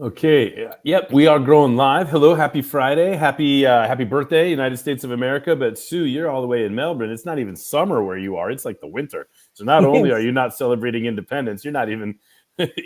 Okay. Yep. We are growing live. Hello. Happy Friday. Happy birthday, United States of America. But Sue, you're all the way in Melbourne. It's not even summer where you are. It's like the winter. So not only are you not celebrating independence, you're not even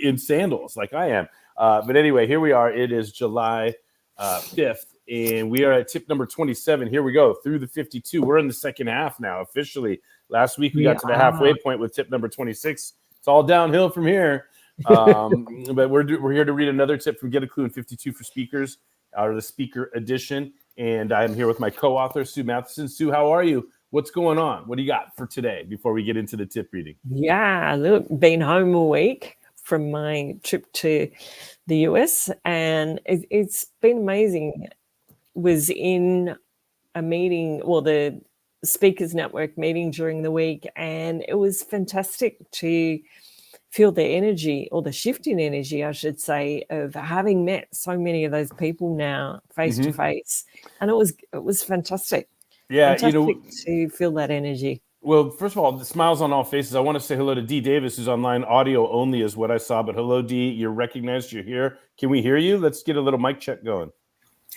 in sandals like I am. But anyway, here we are. It is July 5th, and we are at tip number 27. Here we go through the 52. We're in the second half now officially. Last week we got to the halfway point with tip number 26. It's all downhill from here. But we're here to read another tip from Get a Clue in 52 for speakers, or the speaker edition. And I'm here with my co-author, Sue Mathieson. Sue, how are you? What's going on? What do you got for today before we get into the tip reading? Yeah, look, been home a week from my trip to the US, and it's been amazing. Was in a meeting, well, the Speakers Network meeting during the week, and it was fantastic to feel the energy, or the shift in energy, I should say, of having met so many of those people now face to face, and it was fantastic. Yeah, Fantastic to feel that energy. Well, first of all, the smiles on all faces. I want to say hello to Dee Davis, who's online. Audio only is what I saw, but hello, Dee. You're recognized. You're here. Can we hear you? Let's get a little mic check going.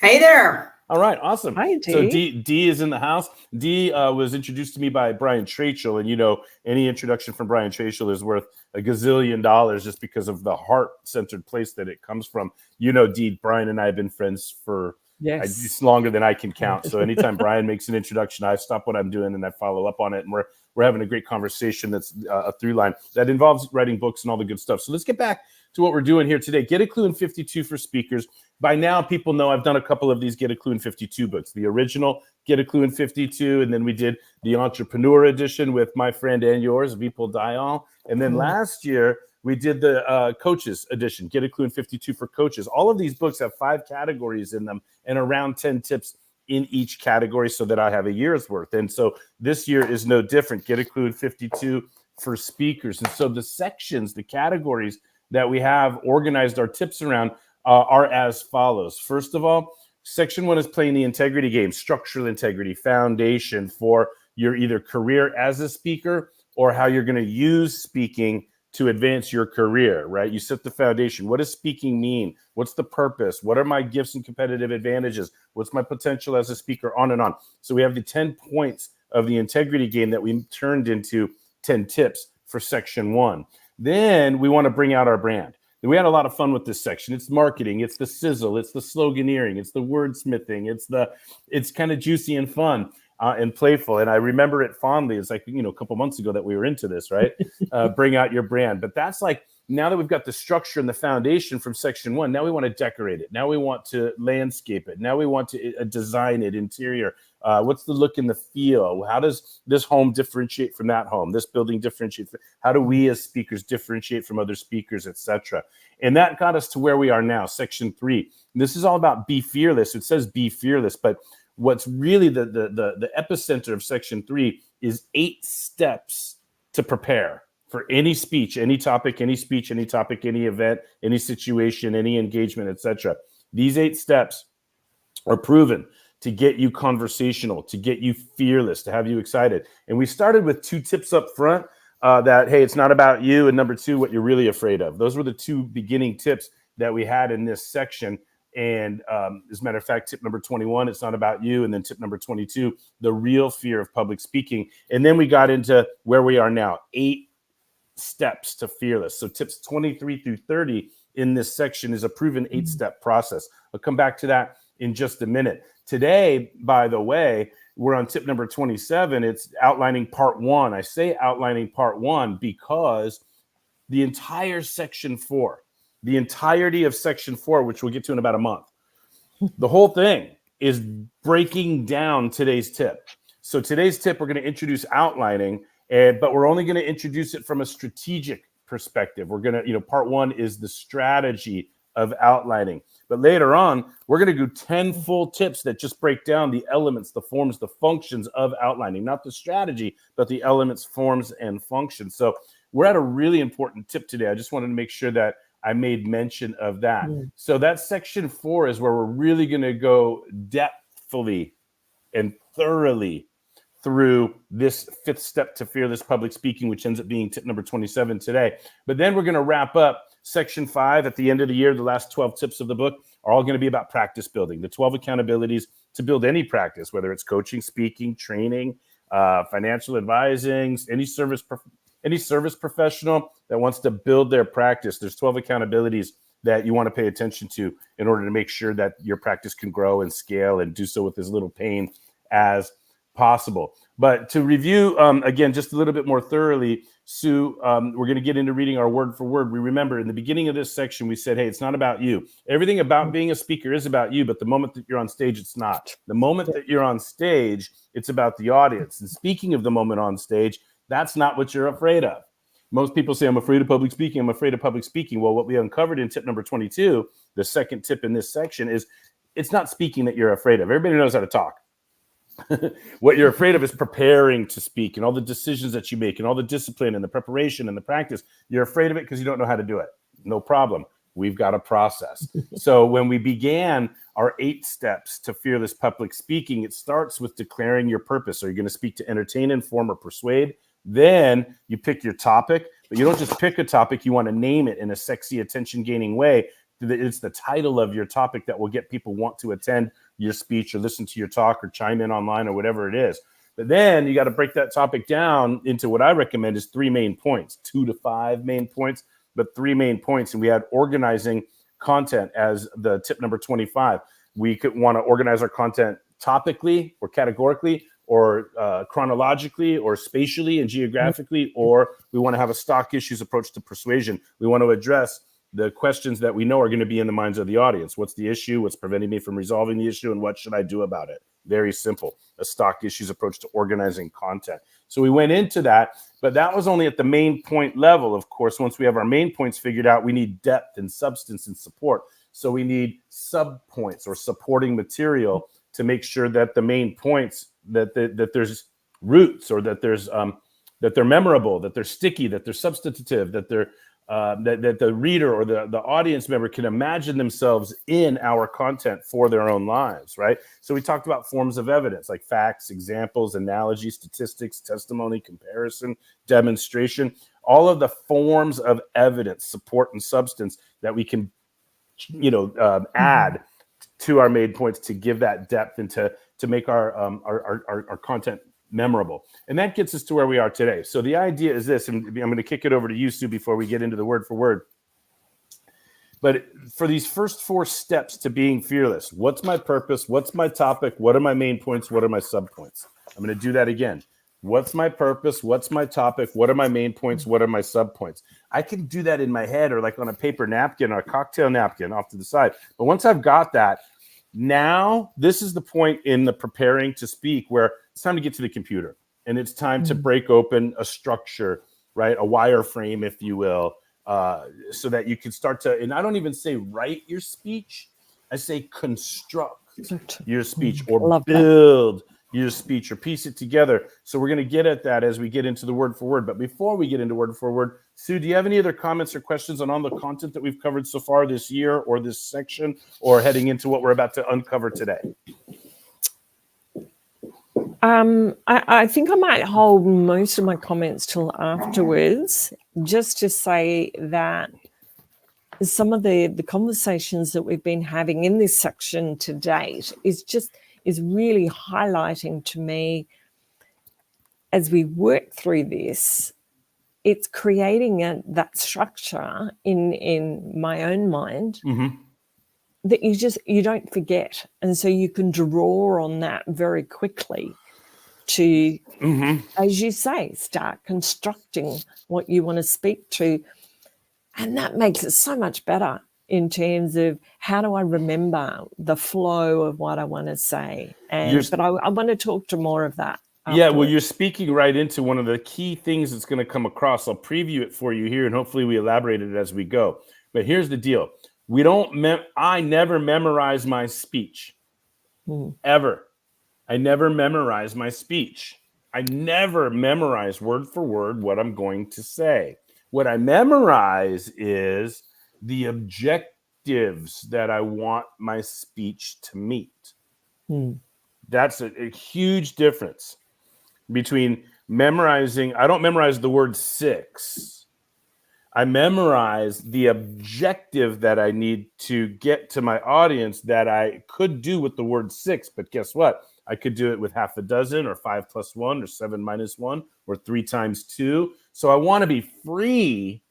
Hey there. All right, awesome. Hi, Dee. So Dee is in the house. Dee was introduced to me by Brian Trachel, and any introduction from Brian Trachel is worth a gazillion dollars just because of the heart-centered place that it comes from. Dee, Brian and I have been friends for it's longer than I can count. So anytime Brian makes an introduction, I stop what I'm doing and I follow up on it, and we're having a great conversation that's a through line that involves writing books and all the good stuff. So let's get back to what we're doing here today. Get a Clue in 52 for speakers. By now, people know I've done a couple of these Get a Clue in 52 books. The original Get a Clue in 52, and then we did the Entrepreneur edition with my friend and yours, Vipul Dayal. And then last year, we did the Coaches edition, Get a Clue in 52 for Coaches. All of these books have 5 categories in them and around 10 tips in each category so that I have a year's worth. And so this year is no different. Get a Clue in 52 for speakers. And so the sections, the categories that we have organized our tips around are as follows. First of all, section 1 is playing the integrity game, structural integrity, foundation for your either career as a speaker or how you're going to use speaking to advance your career, right? You set the foundation. What does speaking mean? What's the purpose? What are my gifts and competitive advantages? What's my potential as a speaker? On and on. So we have the 10 points of the integrity game that we turned into 10 tips for section 1. Then we want to bring out our brand. We had a lot of fun with this section. It's marketing, it's the sizzle, it's the sloganeering, it's the wordsmithing, it's kind of juicy and fun and playful. And I remember it fondly. It's like, a couple months ago that we were into this, right? Bring out your brand. But that's like, now that we've got the structure and the foundation from section 1, now we want to decorate it. Now we want to landscape it. Now we want to design it, interior. What's the look and the feel? How does this home differentiate from that home? This building differentiate? How do we as speakers differentiate from other speakers, etc.? And that got us to where we are now, section 3. This is all about be fearless. It says be fearless, but what's really the epicenter of section 3 is 8 steps to prepare for any speech, any topic, any speech, any topic, any event, any situation, any engagement, etc. These 8 steps are proven to get you conversational, to get you fearless, to have you excited. And we started with 2 tips up front that, hey, it's not about you, and number 2, what you're really afraid of. Those were the 2 beginning tips that we had in this section. And as a matter of fact, tip number 21, it's not about you. And then tip number 22, the real fear of public speaking. And then we got into where we are now, 8 steps to fearless. So tips 23 through 30 in this section is a proven 8-step process. I'll come back to that in just a minute. Today, by the way, we're on tip number 27. It's outlining part 1. I say outlining part 1 because the entire section 4, the entirety of section 4, which we'll get to in about a month, the whole thing is breaking down today's tip. So today's tip, we're going to introduce outlining, but we're only going to introduce it from a strategic perspective. We're going to, part 1 is the strategy of outlining. But later on, we're going to do 10 full tips that just break down the elements, the forms, the functions of outlining, not the strategy, but the elements, forms, and functions. So we're at a really important tip today. I just wanted to make sure that I made mention of that. So that section 4 is where we're really going to go depthfully and thoroughly through this 5th step to fearless public speaking, which ends up being tip number 27 today. But then we're going to wrap up section 5 at the end of the year, the last 12 tips of the book are all going to be about practice building, the 12 accountabilities to build any practice, whether it's coaching, speaking, training, financial advising, any service professional that wants to build their practice. There's 12 accountabilities that you want to pay attention to in order to make sure that your practice can grow and scale and do so with as little pain as possible. But to review, again, just a little bit more thoroughly, Sue, we're going to get into reading our word for word. We remember in the beginning of this section, we said, hey, it's not about you. Everything about being a speaker is about you, but the moment that you're on stage, it's not. The moment that you're on stage, it's about the audience. And speaking of the moment on stage, that's not what you're afraid of. Most people say, I'm afraid of public speaking. I'm afraid of public speaking. Well, what we uncovered in tip number 22, the second tip in this section, is it's not speaking that you're afraid of. Everybody knows how to talk. What you're afraid of is preparing to speak and all the decisions that you make and all the discipline and the preparation and the practice. You're afraid of it because you don't know how to do it. No problem. We've got a process. So when we began our 8 steps to fearless public speaking, it starts with declaring your purpose. Are you going to speak to entertain, inform, or persuade? Then you pick your topic, but you don't just pick a topic. You want to name it in a sexy, attention-gaining way. It's the title of your topic that will get people want to attend your speech or listen to your talk or chime in online or whatever it is. But then you got to break that topic down into what I recommend is 3 main points, 2 to 5 main points, but 3 main points. And we had organizing content as the tip number 25. We could want to organize our content topically or categorically or chronologically or spatially and geographically, or we want to have a stock issues approach to persuasion. We want to address the questions that we know are going to be in the minds of the audience. What's the issue? What's preventing me from resolving the issue? And what should I do about it? Very simple. A stock issues approach to organizing content. So we went into that, but that was only at the main point level. Of course, once we have our main points figured out, we need depth and substance and support. So we need sub points or supporting material to make sure that the main points, that there's roots, or that there's that they're memorable, that they're sticky, that they're substantive, that they're that the reader or the audience member can imagine themselves in our content for their own lives, right? So we talked about forms of evidence like facts, examples, analogy, statistics, testimony, comparison, demonstration, all of the forms of evidence, support, and substance that we can, add to our main points to give that depth and to make our content memorable. And that gets us to where we are today. So the idea is this, and I'm going to kick it over to you, Sue, before we get into the word for word. But for these first 4 steps to being fearless, what's my purpose? What's my topic? What are my main points? What are my sub points? I'm going to do that again. What's my purpose? What's my topic? What are my main points? What are my sub points? I can do that in my head or like on a paper napkin or a cocktail napkin off to the side. But once I've got that, now this is the point in the preparing to speak where it's time to get to the computer and it's time to break open a structure, right? A wireframe, if you will, so that you can start to, and I don't even say write your speech. I say construct your speech or build your speech or piece it together. So we're going to get at that as we get into the word for word. But before we get into word for word, Sue, do you have any other comments or questions on all the content that we've covered so far this year or this section, or heading into what we're about to uncover today? I think I might hold most of my comments till afterwards, just to say that some of the conversations that we've been having in this section to date is really highlighting to me, as we work through this, it's creating that structure in my own mind that you don't forget. And so you can draw on that very quickly to, as you say, start constructing what you want to speak to. And that makes it so much better in terms of how do I remember the flow of what I want to say. But I want to talk to more of that. Yeah, well, you're speaking right into one of the key things that's going to come across. I'll preview it for you here, and hopefully we elaborate it as we go. But here's the deal. I never memorize my speech, ever. I never memorize my speech. I never memorize word for word what I'm going to say. What I memorize is the objectives that I want my speech to meet. That's a huge difference between memorizing. I don't memorize the word 6. I memorize the objective that I need to get to my audience that I could do with the word 6, but guess what? I could do it with half a dozen or 5 plus 1 or 7 minus 1 or 3 times 2. So I want to be free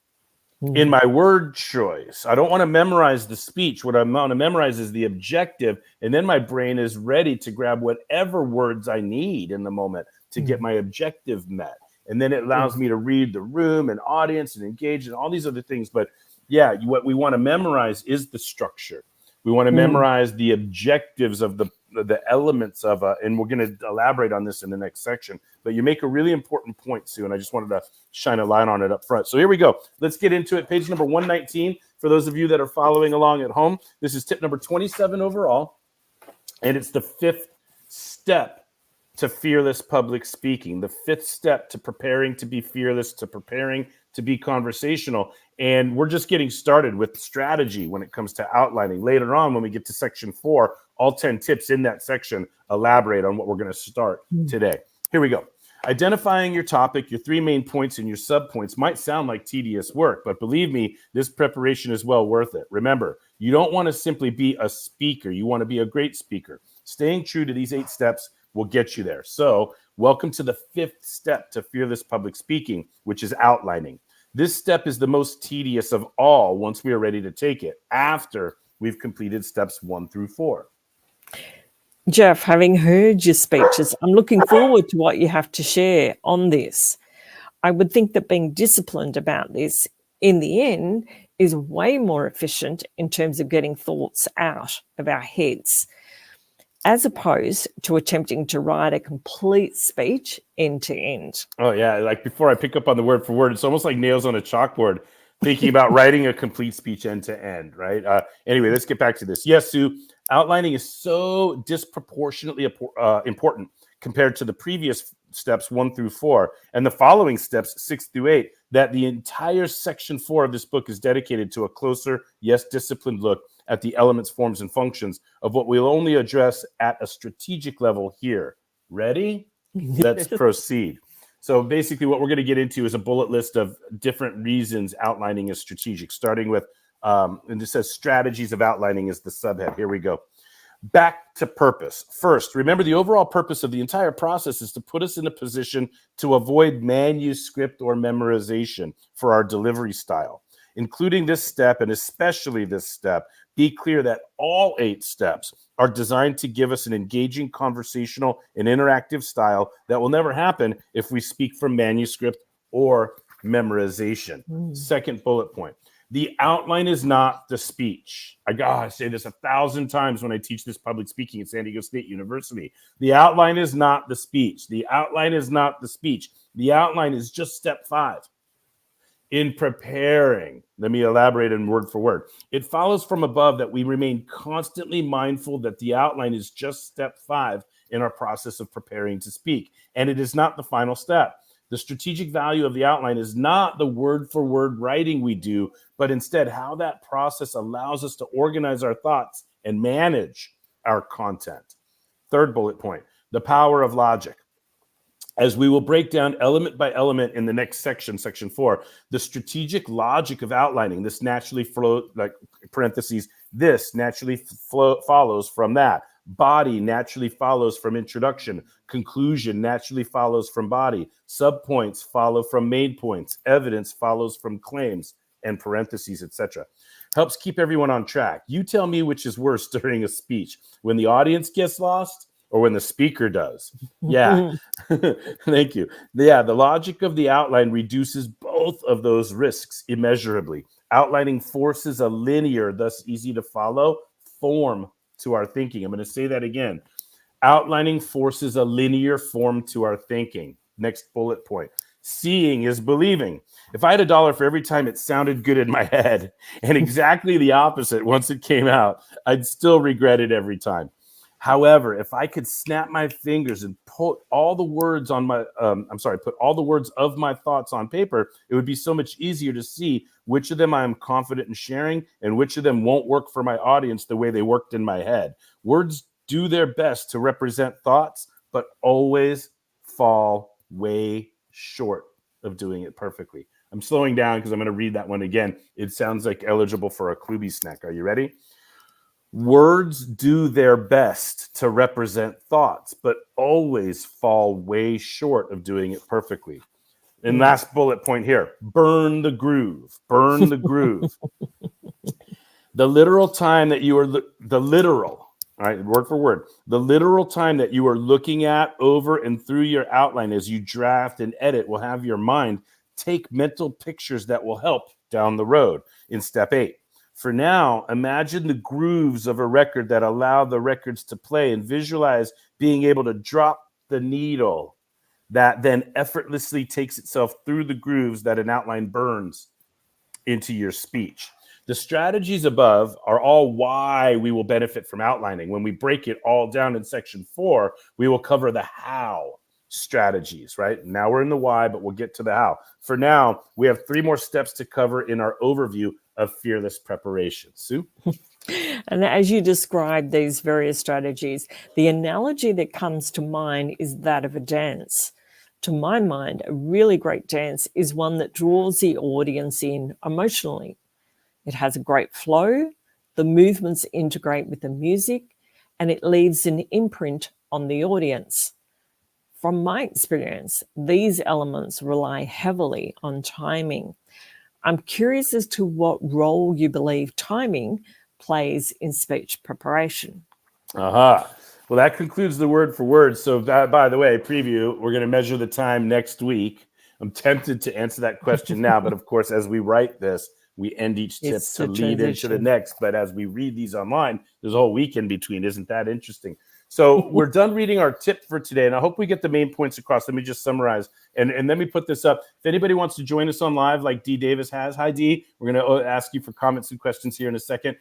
in my word choice. I don't want to memorize the speech. What I want to memorize is the objective. And then my brain is ready to grab whatever words I need in the moment to get my objective met. And then it allows me to read the room and audience and engage and all these other things. But yeah, what we want to memorize is the structure. We want to memorize the objectives of the elements of and we're going to elaborate on this in the next section. But you make a really important point, Sue, and I just wanted to shine a light on it up front. So here we go. Let's get into it. Page number 119. For those of you that are following along at home, this is tip number 27 overall, and it's the 5th step to fearless public speaking, the 5th step to preparing to be fearless, to preparing to be conversational. And we're just getting started with strategy when it comes to outlining. Later on, when we get to section 4, all 10 tips in that section elaborate on what we're going to start today. Here we go. Identifying your topic, your 3 main points, and your subpoints might sound like tedious work, but believe me, this preparation is well worth it. Remember, you don't want to simply be a speaker. You want to be a great speaker. Staying true to these 8 steps will get you there. So welcome to the 5th step to fearless public speaking, which is outlining. This step is the most tedious of all once we are ready to take it, after we've completed steps 1 through 4. Jeff, having heard your speeches, I'm looking forward to what you have to share on this. I would think that being disciplined about this in the end is way more efficient in terms of getting thoughts out of our heads, as opposed to attempting to write a complete speech end to end. Oh, yeah. Like before I pick up on the word for word, it's almost like nails on a chalkboard, thinking about writing a complete speech end to end, right? Anyway, let's get back to this. Yes, Sue, outlining is so disproportionately important compared to the previous steps 1 through 4 and the following steps 6 through 8 that the entire section 4 of this book is dedicated to a closer, yes, disciplined look at the elements, forms, and functions of what we'll only address at a strategic level here. Ready? Let's proceed. So basically what we're going to get into is a bullet list of different reasons outlining is strategic, starting with, and it says strategies of outlining is the subhead. Here we go. Back to purpose. First, remember the overall purpose of the entire process is to put us in a position to avoid manuscript or memorization for our delivery style. Including this step, and especially this step, be clear that all 8 steps are designed to give us an engaging, conversational, and interactive style that will never happen if we speak from manuscript or memorization. Second bullet point. The outline is not the speech. I say this 1,000 times when I teach this public speaking at San Diego State University. The outline is not the speech. The outline is not the speech. The outline is just step 5. In preparing, let me elaborate in word for word. It follows from above that we remain constantly mindful that the outline is just step 5 in our process of preparing to speak, and it is not the final step. The strategic value of the outline is not the word for word writing we do, but instead how that process allows us to organize our thoughts and manage our content. Third bullet point, the power of logic. As we will break down element by element in the next section, section 4, the strategic logic of outlining, this naturally follows from that. Body naturally follows from introduction. Conclusion naturally follows from body. Subpoints follow from main points. Evidence follows from claims and parentheses, etc. Helps keep everyone on track. You tell me which is worse during a speech, when the audience gets lost or when the speaker does. Yeah. Thank you. Yeah, the logic of the outline reduces both of those risks immeasurably. Outlining forces a linear, thus easy to follow, form to our thinking. I'm going to say that again. Outlining forces a linear form to our thinking. Next bullet point. Seeing is believing. If I had $1 for every time it sounded good in my head and exactly the opposite once it came out, I'd still regret it every time. However, if I could snap my fingers and put all the words on my, put all the words of my thoughts on paper, it would be so much easier to see which of them I am confident in sharing and which of them won't work for my audience the way they worked in my head. Words do their best to represent thoughts, but always fall way short of doing it perfectly. I'm slowing down because I'm going to read that one again. It sounds like eligible for a Klubi snack. Are you ready? Words do their best to represent thoughts, but always fall way short of doing it perfectly. And last bullet point here, burn the groove, burn the groove. The literal time that you are, the literal, all right, word for word, the literal time that you are looking at over and through your outline as you draft and edit will have your mind take mental pictures that will help down the road in step 8. For now, imagine the grooves of a record that allow the records to play and visualize being able to drop the needle that then effortlessly takes itself through the grooves that an outline burns into your speech. The strategies above are all why we will benefit from outlining. When we break it all down in section 4, we will cover the how strategies, right? Now we're in the why, but we'll get to the how. For now, we have 3 more steps to cover in our overview of fearless preparation. Sue? And as you describe these various strategies, the analogy that comes to mind is that of a dance. To my mind, a really great dance is one that draws the audience in emotionally. It has a great flow, the movements integrate with the music, and it leaves an imprint on the audience. From my experience, these elements rely heavily on timing. I'm curious as to what role you believe timing plays in speech preparation. Aha. Well, that concludes the word for word. So, that, by the way, preview, we're going to measure the time next week. I'm tempted to answer that question now, but of course, as we write this, we end each tip It's to the lead into the transition. next. But as we read these online, there's a whole week in between. Isn't that interesting? So we're done reading our tip for today, and I hope we get the main points across. Let me just summarize, and let me put this up. If anybody wants to join us on live like Dee Davis has, hi Dee, we're going to ask you for comments and questions here in a second.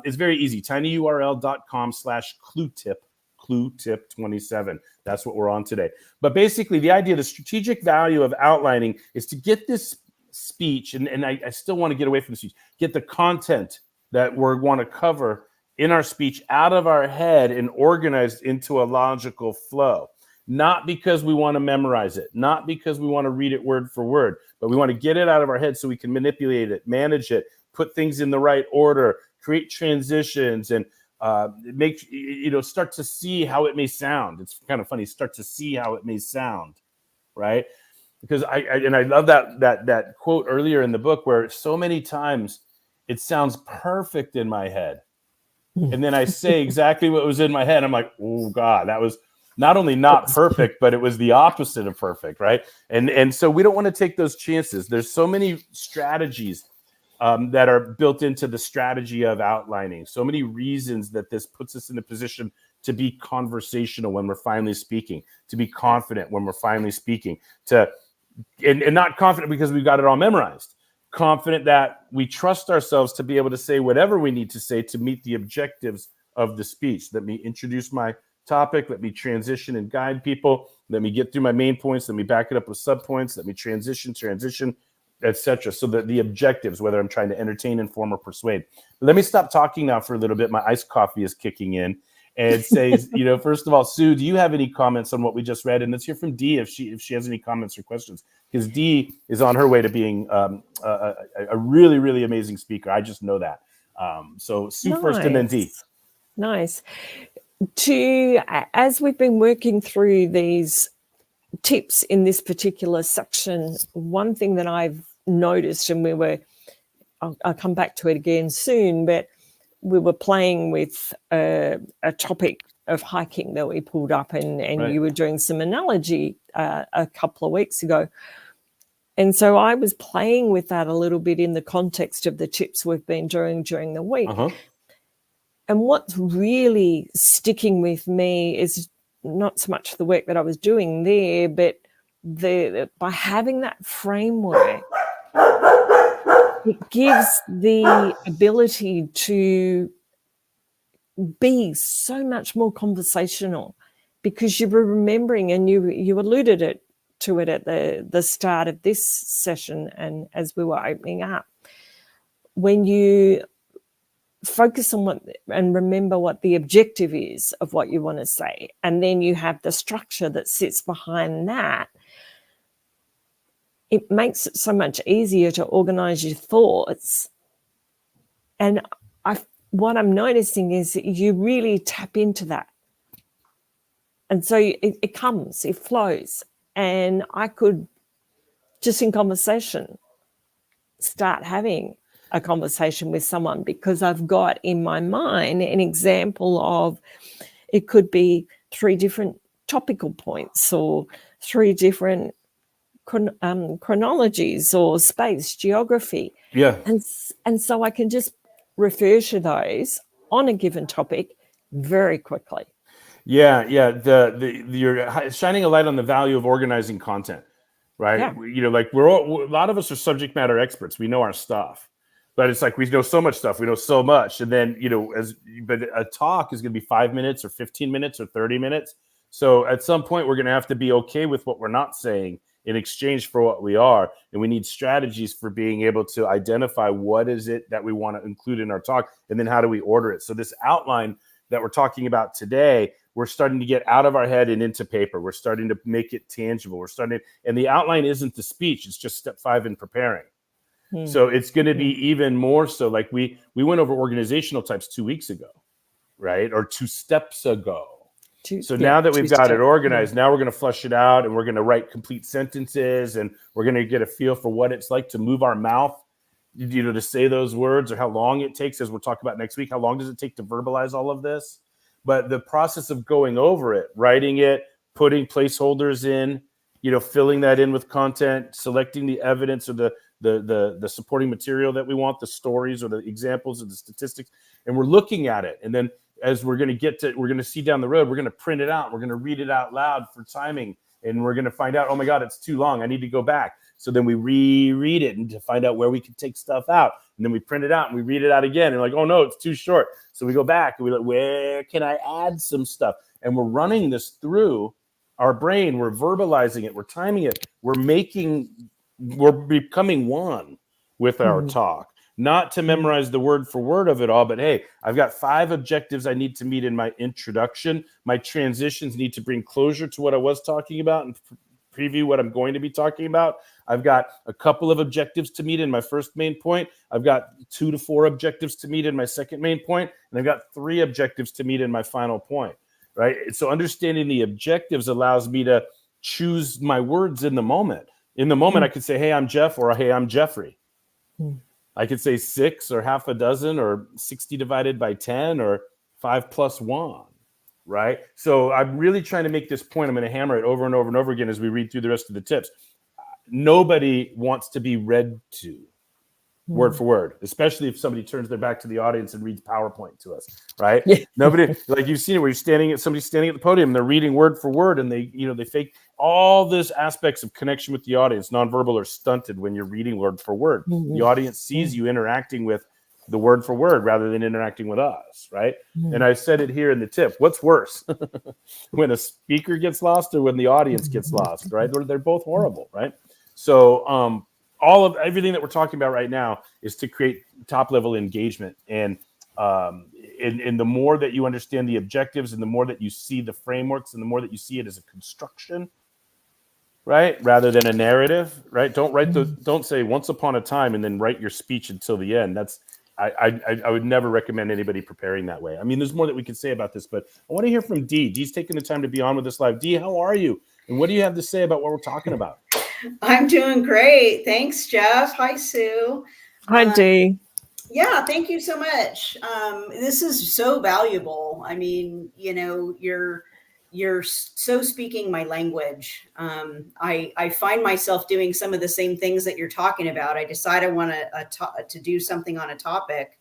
It's very easy, tinyurl.com/cluetip, cluetip27. That's what we're on today. But basically, the idea, the strategic value of outlining is to get this speech, and I still want to get away from the speech, get the content that we want to cover in our speech out of our head and organized into a logical flow. Not because we want to memorize it, not because we want to read it word for word, but we want to get it out of our head so we can manipulate it, manage it, put things in the right order, create transitions, and start to see how it may sound. It's kind of funny, start to see how it may sound, right? Because I love that quote earlier in the book where so many times it sounds perfect in my head. And then I say exactly what was in my head. I'm like, oh God, that was not only not perfect, but it was the opposite of perfect, right? And so we don't want to take those chances. There's so many strategies that are built into the strategy of outlining. So many reasons that this puts us in a position to be conversational when we're finally speaking, to be confident when we're finally speaking, and not confident because we've got it all memorized. Confident that we trust ourselves to be able to say whatever we need to say to meet the objectives of the speech. Let me introduce my topic. Let me transition and guide people. Let me get through my main points. Let me back it up with subpoints. Let me transition, etc. So that the objectives, whether I'm trying to entertain, inform, or persuade. Let me stop talking now for a little bit. My iced coffee is kicking in. And says, first of all, Sue, do you have any comments on what we just read? And let's hear from Dee if she has any comments or questions, because Dee is on her way to being a really, really amazing speaker. I just know that. So Sue first, and then Dee. Nice. As we've been working through these tips in this particular section, one thing that I've noticed, and I'll come back to it again soon, but we were playing with a topic of hiking that we pulled up, and right. You were doing some analogy a couple of weeks ago. And so I was playing with that a little bit in the context of the tips we've been doing during the week. Uh-huh. And what's really sticking with me is not so much the work that I was doing there, but by having that framework, it gives the ability to be so much more conversational, because you were remembering, and you alluded to it at the start of this session and as we were opening up, when you focus on and remember what the objective is of what you want to say, and then you have the structure that sits behind that, it makes it so much easier to organize your thoughts. And what I'm noticing is that you really tap into that. And so it comes, it flows. And I could, just in conversation, start having a conversation with someone because I've got in my mind an example of, it could be 3 different topical points or 3 different chronologies or space, geography. Yeah. And so I can just refer to those on a given topic very quickly. Yeah. You're shining a light on the value of organizing content, right? Yeah. Like a lot of us are subject matter experts. We know our stuff, but it's like we know so much stuff. We know so much, and then but a talk is going to be 5 minutes or 15 minutes or 30 minutes. So at some point, we're going to have to be okay with what we're not saying in exchange for what we are, and we need strategies for being able to identify what is it that we want to include in our talk, and then how do we order it. So this outline that we're talking about today, we're starting to get out of our head and into paper. We're starting to make it tangible. And the outline isn't the speech. It's just step 5 in preparing. So it's going to be even more so. Like we went over organizational types 2 weeks ago, right? Or 2 steps ago. Now that we've got it organized, now we're going to flush it out, and we're going to write complete sentences, and we're going to get a feel for what it's like to move our mouth, to say those words, or how long it takes, as we'll talk about next week. How long does it take to verbalize all of this? But the process of going over it, writing it, putting placeholders in, filling that in with content, selecting the evidence or the supporting material that we want, the stories or the examples or the statistics, and we're looking at it. And then as we're going to see down the road, we're going to print it out. We're going to read it out loud for timing. And we're going to find out, oh my God, it's too long. I need to go back. So then we reread it and to find out where we can take stuff out. And then we print it out and we read it out again. And like, oh no, it's too short. So we go back and we're like, where can I add some stuff? And we're running this through our brain. We're verbalizing it. We're timing it. We're becoming one with our talk. Not to memorize the word for word of it all, but hey, I've got 5 objectives I need to meet in my introduction. My transitions need to bring closure to what I was talking about and preview what I'm going to be talking about. I've got a couple of objectives to meet in my first main point. I've got 2 to 4 objectives to meet in my second main point, and I've got 3 objectives to meet in my final point, right? So understanding the objectives allows me to choose my words in the moment. In the moment, I could say, hey, I'm Jeff, or hey, I'm Jeffrey. I could say 6 or half a dozen or 60 divided by 10 or 5 plus 1, right? So I'm really trying to make this point. I'm going to hammer it over and over and over again as we read through the rest of the tips. Nobody wants to be read to word for word, especially if somebody turns their back to the audience and reads PowerPoint to us, right? Yeah. Nobody, like you've seen it where somebody's standing at the podium and they're reading word for word, and they fake all these aspects of connection with the audience. Nonverbal are stunted when you're reading word for word. The audience sees you interacting with the word for word rather than interacting with us, right? And I said it here in the tip. What's worse, when a speaker gets lost or when the audience gets lost, right? They're both horrible, right? So everything that we're talking about right now is to create top level engagement. And the more that you understand the objectives, and the more that you see the frameworks, and the more that you see it as a construction, right, rather than a narrative, right? Don't say once upon a time and then write your speech until the end. I would never recommend anybody preparing that way. I mean, there's more that we could say about this, but I want to hear from Dee. Dee's taking the time to be on with us live. Dee, how are you? And what do you have to say about what we're talking about? I'm doing great. Thanks, Jeff. Hi, Sue. Hi, Dee. Yeah, thank you so much. This is so valuable. I mean, you're so speaking my language. I find myself doing some of the same things that you're talking about. I decide I want to do something on a topic,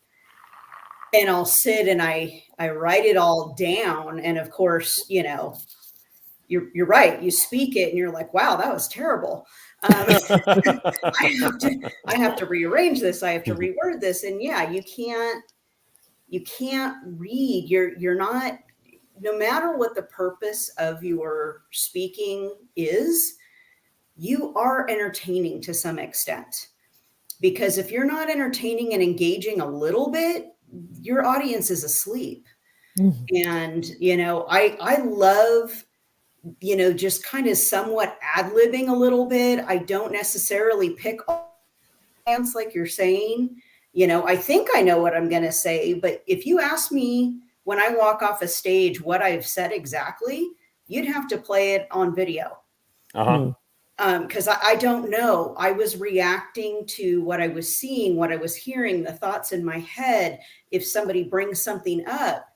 and I'll sit and I write it all down. And of course, you're right. You speak it and you're like, wow, that was terrible. I have to rearrange this. I have to reword this. And yeah, you can't read. You're not, no matter what the purpose of your speaking is, you are entertaining to some extent. Because if you're not entertaining and engaging a little bit, your audience is asleep. And, I love just kind of somewhat ad-libbing a little bit. I don't necessarily pick plants like you're saying. I think I know what I'm going to say, but if you ask me when I walk off a stage what I've said exactly, you'd have to play it on video. Because I don't know. I was reacting to what I was seeing, what I was hearing, the thoughts in my head, if somebody brings something up.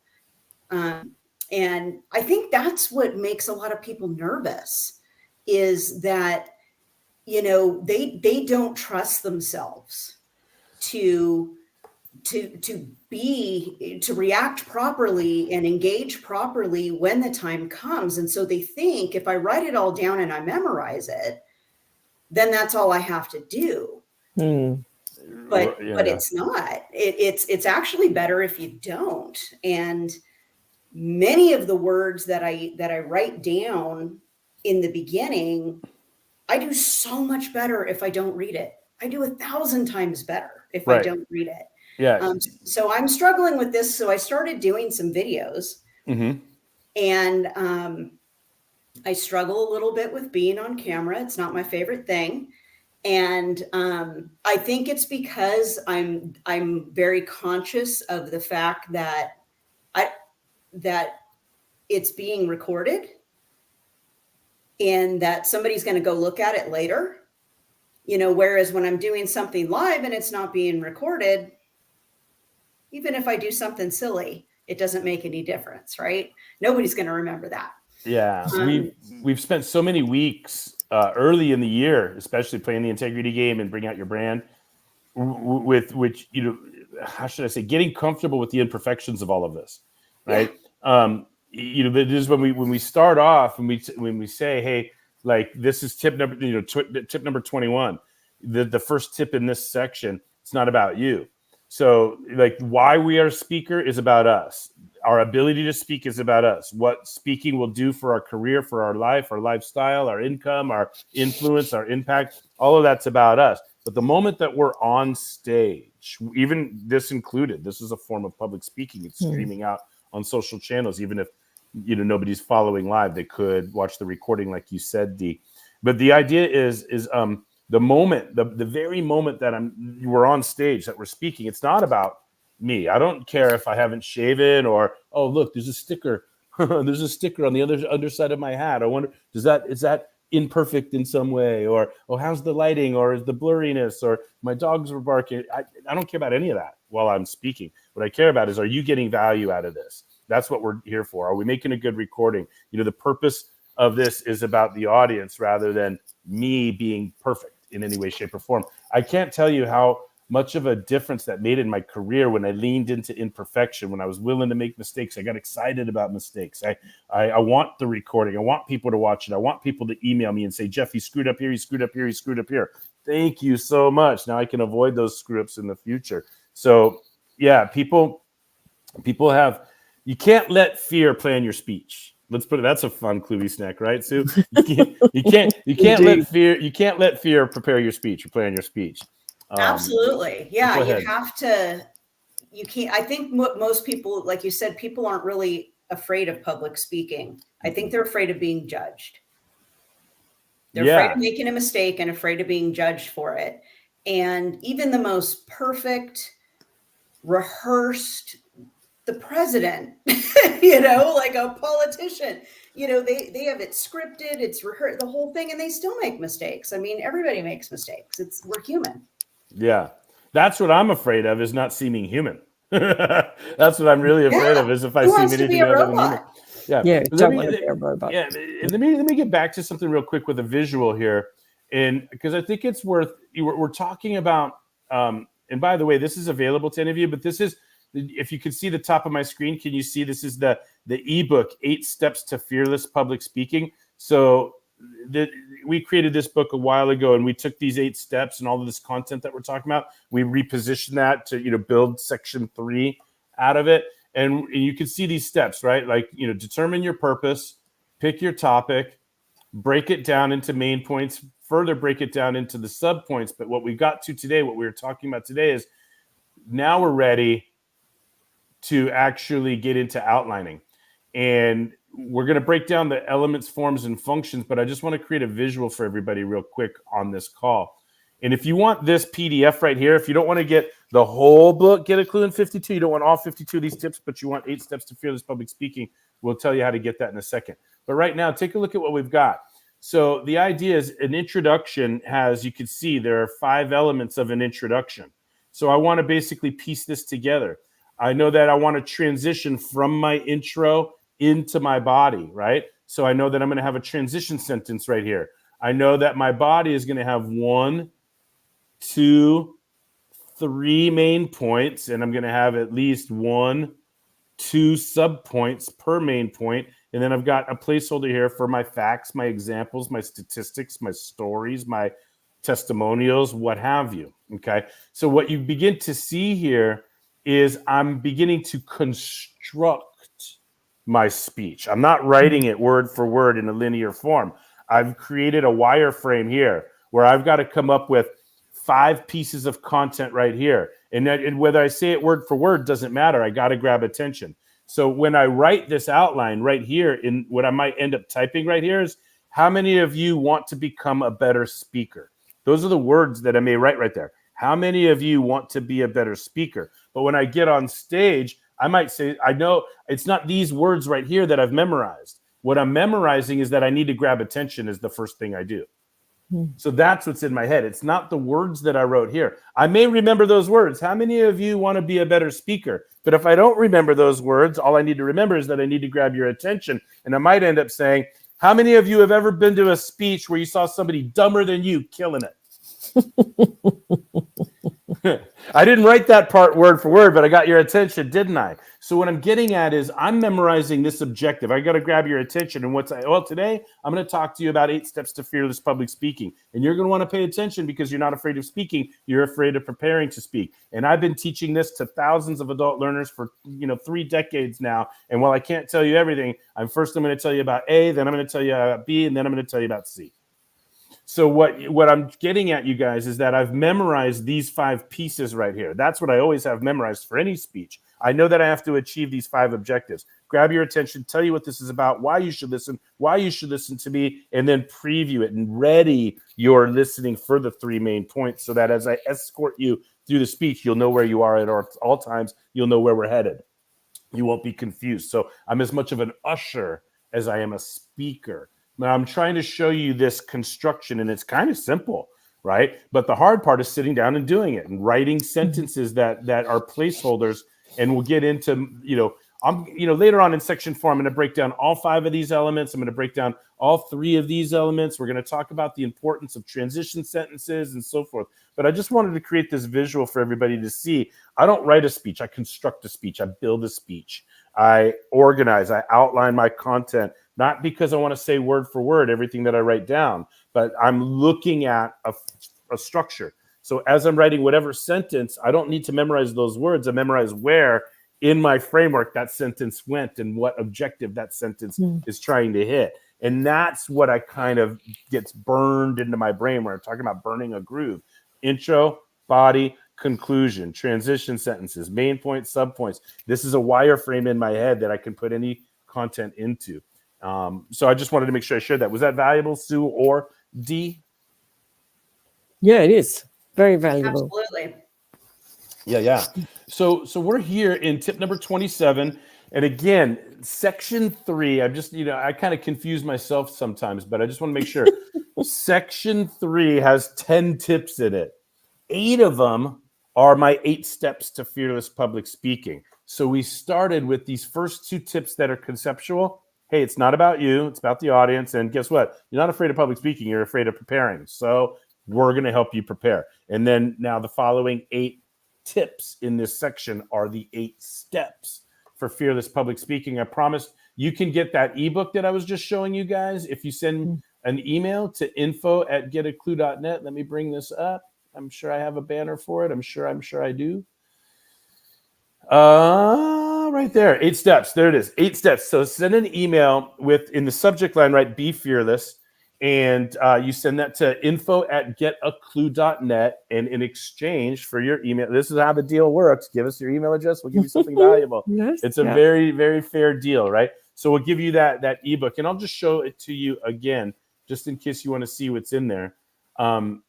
And I think that's what makes a lot of people nervous, is that, they don't trust themselves to react properly and engage properly when the time comes. And so they think if I write it all down and I memorize it, then that's all I have to do. But it's not. It's actually better if you don't. And many of the words that I write down in the beginning, I do so much better if I don't read it. I do 1,000 times better if I don't read it. Yeah. So I'm struggling with this. So I started doing some videos, and I struggle a little bit with being on camera. It's not my favorite thing. And I think it's because I'm very conscious of the fact that it's being recorded and that somebody's going to go look at it later. Whereas when I'm doing something live and it's not being recorded, even if I do something silly, it doesn't make any difference, right? Nobody's going to remember that. Yeah. We've spent so many weeks early in the year, especially playing the integrity game and bring out your brand with which, how should I say, getting comfortable with the imperfections of all of this, right? Yeah. This is when we start off and when we say, hey, like this is tip number, tip number 21, the first tip in this section. It's not about you. So like why we are a speaker is about us. Our ability to speak is about us. What speaking will do for our career, for our life, our lifestyle, our income, our influence, our impact, all of that's about us. But the moment that we're on stage, even this included, this is a form of public speaking. It's screaming out on social channels, even if nobody's following live, they could watch the recording, like you said, Dee. But the idea is the moment, the very moment that we're on stage, that we're speaking, it's not about me. I don't care if I haven't shaven or, oh, look, there's a sticker. There's a sticker on the underside of my hat. I wonder, is that imperfect in some way? Or, oh, how's the lighting? Or is the blurriness? Or my dogs were barking. I don't care about any of that while I'm speaking. What I care about is, are you getting value out of this? That's what we're here for. Are we making a good recording? The purpose of this is about the audience rather than me being perfect in any way, shape, or form. I can't tell you how much of a difference that made in my career when I leaned into imperfection, when I was willing to make mistakes. I got excited about mistakes. I want the recording. I want people to watch it. I want people to email me and say, Jeff, you screwed up here, you screwed up here, you screwed up here. Thank you so much. Now I can avoid those screw ups in the future. So yeah, people have, you can't let fear plan your speech. Let's put it. That's a fun Cluey snack, right, Sue? You can't let fear prepare your speech or plan your speech. Absolutely. Yeah. You have to, you can't, I think most people, like you said, people aren't really afraid of public speaking. I think they're afraid of being judged. They're afraid of making a mistake and afraid of being judged for it. And even the most perfect, rehearsed, the president, like a politician, they have it scripted, it's rehearsed, the whole thing, and they still make mistakes. I mean, everybody makes mistakes. We're human. Yeah. That's what I'm afraid of, is not seeming human. That's what I'm really afraid of, is if I seem anything other than human. Yeah, don't want to be a robot. Yeah, and let me get back to something real quick with a visual here, and because I think it's worth. We're talking about. And by the way, this is available to any of you, but this is, if you can see the top of my screen, can you see this is the ebook, 8 Steps to Fearless Public Speaking. So we created this book a while ago, and we took these 8 steps and all of this content that we're talking about. We repositioned that to build section 3 out of it. And you can see these steps, right? Like, determine your purpose, pick your topic, break it down into main points, further break it down into the sub points. But what we got to today, what we were talking about today, is now we're ready to actually get into outlining. And we're going to break down the elements, forms, and functions, but I just want to create a visual for everybody real quick on this call. And if you want this PDF right here, if you don't want to get the whole book, Get a Clue in 52, you don't want all 52 of these tips, but you want 8 steps to fearless public speaking, we'll tell you how to get that in a second. But right now, take a look at what we've got. So the idea is an introduction has, you can see there are 5 elements of an introduction. So I want to basically piece this together. I know that I want to transition from my intro into my body, right? So I know that I'm going to have a transition sentence right here. I know that my body is going to have 1, 2, 3 main points, and I'm going to have at least 1, 2 subpoints per main point. And then I've got a placeholder here for my facts, my examples, my statistics, my stories, my testimonials, what have you. Okay. So what you begin to see here is I'm beginning to construct my speech. I'm not writing it word for word in a linear form. I've created a wireframe here where I've got to come up with 5 pieces of content right here. And whether I say it word for word doesn't matter. I got to grab attention. So when I write this outline right here, in what I might end up typing right here is, how many of you want to become a better speaker? Those are the words that I may write right there. How many of you want to be a better speaker? But when I get on stage, I might say, I know it's not these words right here that I've memorized. What I'm memorizing is that I need to grab attention is the first thing I do. So that's what's in my head. It's not the words that I wrote here. I may remember those words. How many of you want to be a better speaker? But if I don't remember those words, all I need to remember is that I need to grab your attention. And I might end up saying, how many of you have ever been to a speech where you saw somebody dumber than you killing it? I didn't write that part word for word, but I got your attention, didn't I? So what I'm getting at is I'm memorizing this objective. I got to grab your attention. And today I'm going to talk to you about 8 steps to fearless public speaking. And you're going to want to pay attention because you're not afraid of speaking. You're afraid of preparing to speak. And I've been teaching this to thousands of adult learners for 3 decades now. And while I can't tell you everything, I'm going to tell you about A, then I'm going to tell you about B, and then I'm going to tell you about C. So what I'm getting at, you guys, is that I've memorized these 5 pieces right here. That's what I always have memorized for any speech. I know that I have to achieve these 5 objectives. Grab your attention, tell you what this is about, why you should listen to me, and then preview it and ready your listening for the 3 main points so that as I escort you through the speech, you'll know where you are at all times. You'll know where we're headed. You won't be confused. So I'm as much of an usher as I am a speaker. Now, I'm trying to show you this construction, and it's kind of simple, right? But the hard part is sitting down and doing it and writing sentences that are placeholders. And we'll get into, later on in section 4, I'm going to break down all 5 of these elements. I'm going to break down all 3 of these elements. We're going to talk about the importance of transition sentences and so forth. But I just wanted to create this visual for everybody to see. I don't write a speech. I construct a speech. I build a speech. I organize. I outline my content. Not because I want to say word for word everything that I write down, but I'm looking at a structure. So as I'm writing whatever sentence, I don't need to memorize those words. I memorize where in my framework that sentence went and what objective that sentence is trying to hit. And that's what I kind of gets burned into my brain where I'm talking about burning a groove. Intro, body, conclusion, transition sentences, main points, subpoints. This is a wireframe in my head that I can put any content into. So I just wanted to make sure I shared that. Was that valuable, Sue or Dee? Yeah, it is. Very valuable. Absolutely. Yeah. So we're here in tip number 27. And again, section 3, I'm just, I kind of confuse myself sometimes, but I just want to make sure. Section 3 has 10 tips in it. 8 of them are my 8 steps to fearless public speaking. So we started with these first 2 tips that are conceptual. Hey, it's not about you. It's about the audience. And guess what? You're not afraid of public speaking. You're afraid of preparing. So we're going to help you prepare. And then now the following 8 tips in this section are the 8 steps for fearless public speaking. I promised you can get that ebook that I was just showing you guys if you send an email to info@getaclu.net. Let me bring this up. I'm sure I have a banner for it. I'm sure I do. Right there, 8 steps. There it is, 8 steps. So send an email with in the subject line, right? Be fearless. And you send that to info@getaclu.net. And in exchange for your email, this is how the deal works. Give us your email address. We'll give you something valuable. Yes, it's a very, very fair deal, right? So we'll give you that ebook, and I'll just show it to you again, just in case you want to see what's in there. I'll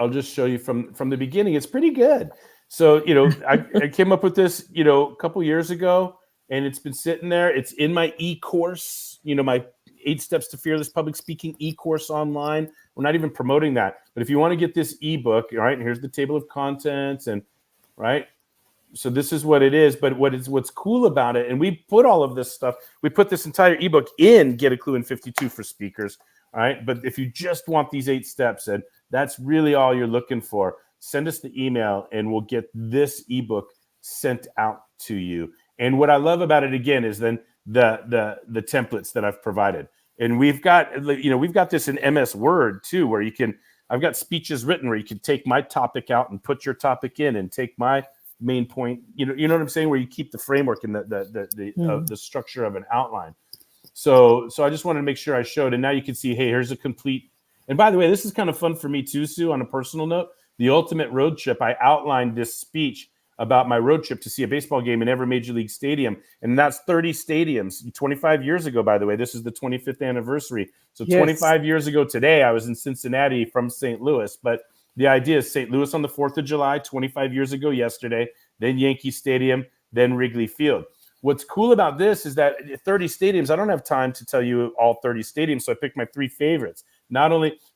just show you from the beginning. It's pretty good. So, I came up with this, a couple years ago, and it's been sitting there. It's in my e-course, my 8 Steps to Fearless Public Speaking e-course online. We're not even promoting that. But if you want to get this ebook, all right, here's the table of contents, and right. So this is what it is. But what's cool about it, and we put all of this stuff, we put this entire ebook in Get a Clue in 52 for speakers. All right. But if you just want these 8 steps, and that's really all you're looking for, send us the email and we'll get this ebook sent out to you. And what I love about it, again, is then the templates that I've provided. And we've got this in MS Word too, where I've got speeches written where you can take my topic out and put your topic in, and take my main point, you know what I'm saying, where you keep the framework and the structure of an outline. So I just wanted to make sure I showed, and now you can see, hey, here's a complete. And by the way, this is kind of fun for me too, Sue, on a personal note. The ultimate road trip, I outlined this speech about my road trip to see a baseball game in every major league stadium. And that's 30 stadiums 25 years ago, by the way. This is the 25th anniversary. So yes. 25 years ago today, I was in Cincinnati from St. Louis. But the idea is St. Louis on the 4th of July, 25 years ago yesterday, then Yankee Stadium, then Wrigley Field. What's cool about this is that 30 stadiums, I don't have time to tell you all 30 stadiums, so I picked my 3 favorites.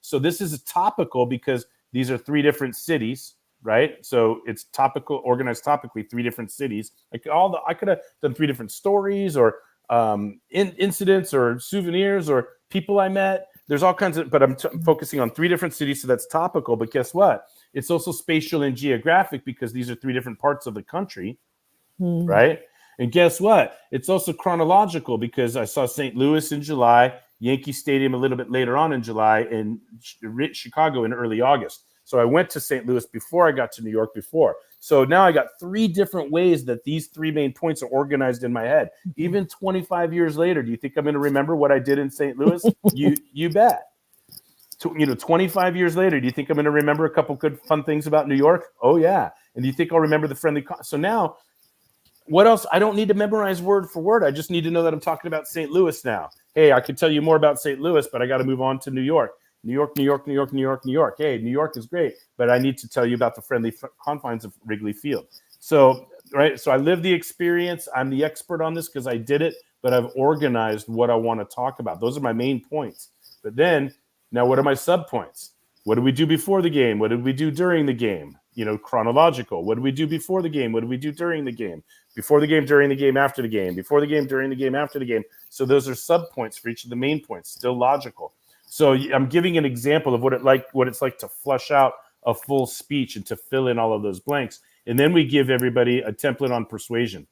So this is topical because these are 3 different cities, right? So it's topical, organized topically, 3 different cities. I could have done 3 different stories, or incidents, or souvenirs, or people I met. There's all kinds of, but I'm focusing on 3 different cities, so that's topical. But guess what? It's also spatial and geographic, because these are 3 different parts of the country, right? And guess what? It's also chronological, because I saw St. Louis in July, Yankee Stadium a little bit later on in July, and Chicago in early August. So I went to St. Louis before I got to New York before. So now I got 3 different ways that these 3 main points are organized in my head. Even 25 years later, do you think I'm going to remember what I did in St. Louis? You bet. 25 years later, do you think I'm going to remember a couple good fun things about New York? Oh yeah. And do you think I'll remember the friendly? So now, what else? I don't need to memorize word for word. I just need to know that I'm talking about St. Louis now. Hey, I could tell you more about St. Louis, but I got to move on to New York. New York, New York, New York, New York, New York. Hey, New York is great, but I need to tell you about the friendly confines of Wrigley Field. So, right. So I live the experience. I'm the expert on this because I did it, but I've organized what I want to talk about. Those are my main points. But then, now what are my sub points? What did we do before the game? What did we do during the game? Chronological. What did we do before the game? What did we do during the game? Before the game, during the game, after the game. Before the game, during the game, after the game. So those are sub points for each of the main points. Still logical. So I'm giving an example of what it's like to flush out a full speech and to fill in all of those blanks. And then we give everybody a template on persuasion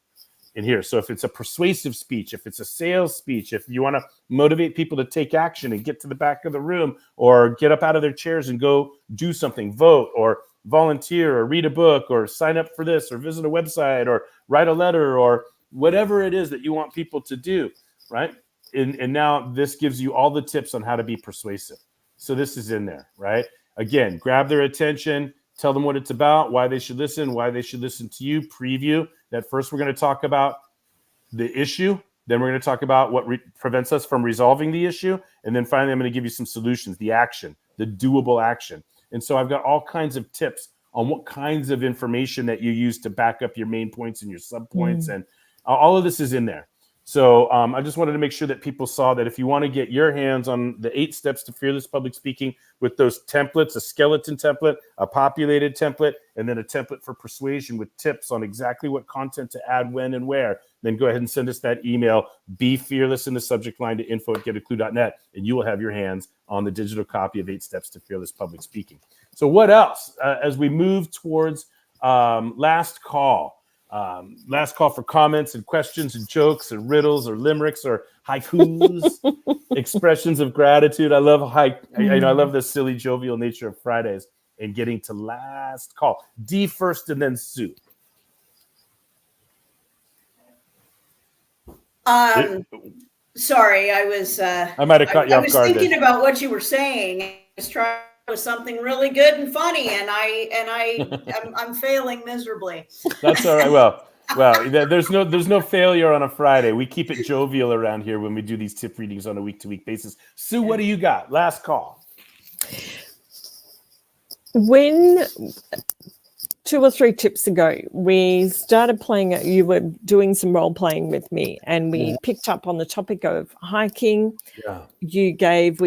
in here. So if it's a persuasive speech, if it's a sales speech, if you want to motivate people to take action and get to the back of the room, or get up out of their chairs and go do something, vote, or volunteer, or read a book, or sign up for this, or visit a website, or write a letter, or whatever it is that you want people to do, right? And now this gives you all the tips on how to be persuasive. So this is in there, right? Again, grab their attention, tell them what it's about, why they should listen to you, preview. That first we're going to talk about the issue. Then we're going to talk about what prevents us from resolving the issue. And then finally, I'm going to give you some solutions, the action, the doable action. And so I've got all kinds of tips on what kinds of information that you use to back up your main points and your sub points. And all of this is in there. So I just wanted to make sure that people saw that if you want to get your hands on the 8 Steps to Fearless Public Speaking with those templates, a skeleton template, a populated template, and then a template for persuasion with tips on exactly what content to add, when, and where, then go ahead and send us that email, be fearless in the subject line, to info@getaklu.net, and you will have your hands on the digital copy of 8 Steps to Fearless Public Speaking. So what else? As we move towards last call. Last call for comments and questions and jokes and riddles or limericks or haikus, expressions of gratitude. I love I love the silly, jovial nature of Fridays and getting to last call. D first and then Sue. Sorry, I was. I might have caught you off guard. I was thinking about what you were saying. I was trying with something really good and funny, and I'm failing miserably. That's all right. Well, Well, there's no failure on a Friday. We keep it jovial around here when we do these tip readings on a week-to-week basis. Sue, what do you got? Last call. When 2 or 3 tips ago, we started playing, you were doing some role playing with me, and we picked up on the topic of hiking. Yeah. You gave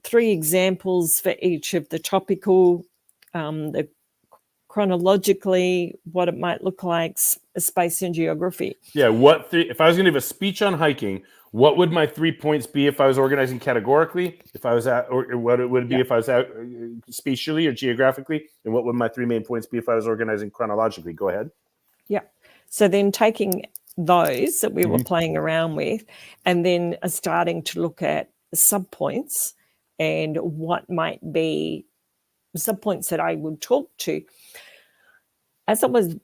3 examples for each of the topical, the chronologically, what it might look like, space and geography. Yeah. If I was going to give a speech on hiking, what would my 3 points be if I was organizing categorically? If I was or what it would be if I was out spatially or geographically? And what would my 3 main points be if I was organizing chronologically? Go ahead. Yeah. So then taking those that we were playing around with, and then starting to look at subpoints and what might be subpoints that I would talk to. As I was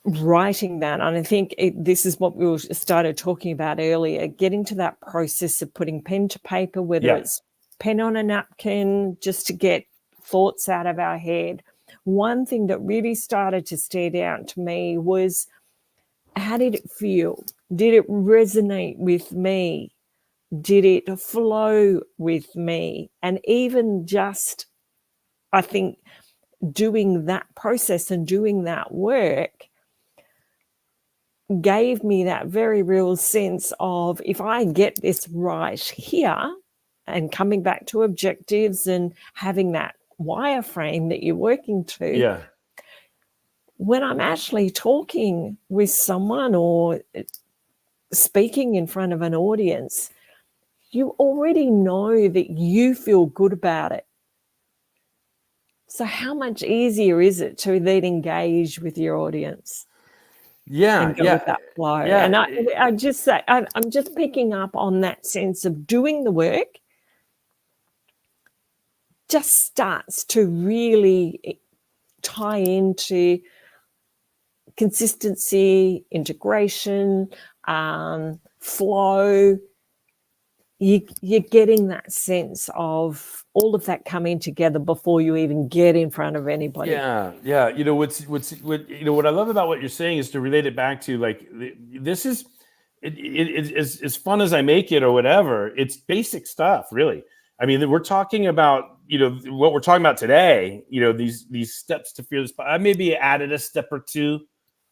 writing that, and I think this is what we started talking about earlier, getting to that process of putting pen to paper, whether it's pen on a napkin, just to get thoughts out of our head. One thing that really started to stand out to me was, how did it feel? Did it resonate with me? Did it flow with me? And even just, I think, doing that process and doing that work gave me that very real sense of, if I get this right here, and coming back to objectives and having that wireframe that you're working to, when I'm actually talking with someone or speaking in front of an audience, you already know that you feel good about it. So how much easier is it to then engage with your audience? And go with that flow. And I just say, I'm just picking up on that sense of doing the work just starts to really tie into consistency, integration, flow. You're getting that sense of all of that coming together before you even get in front of anybody. Yeah. You know, what I love about what you're saying is to relate it back to, like, this is it as fun as I make it or whatever. It's basic stuff, really. I mean, we're talking about, what we're talking about today. These steps to fearless. I maybe added a step or two,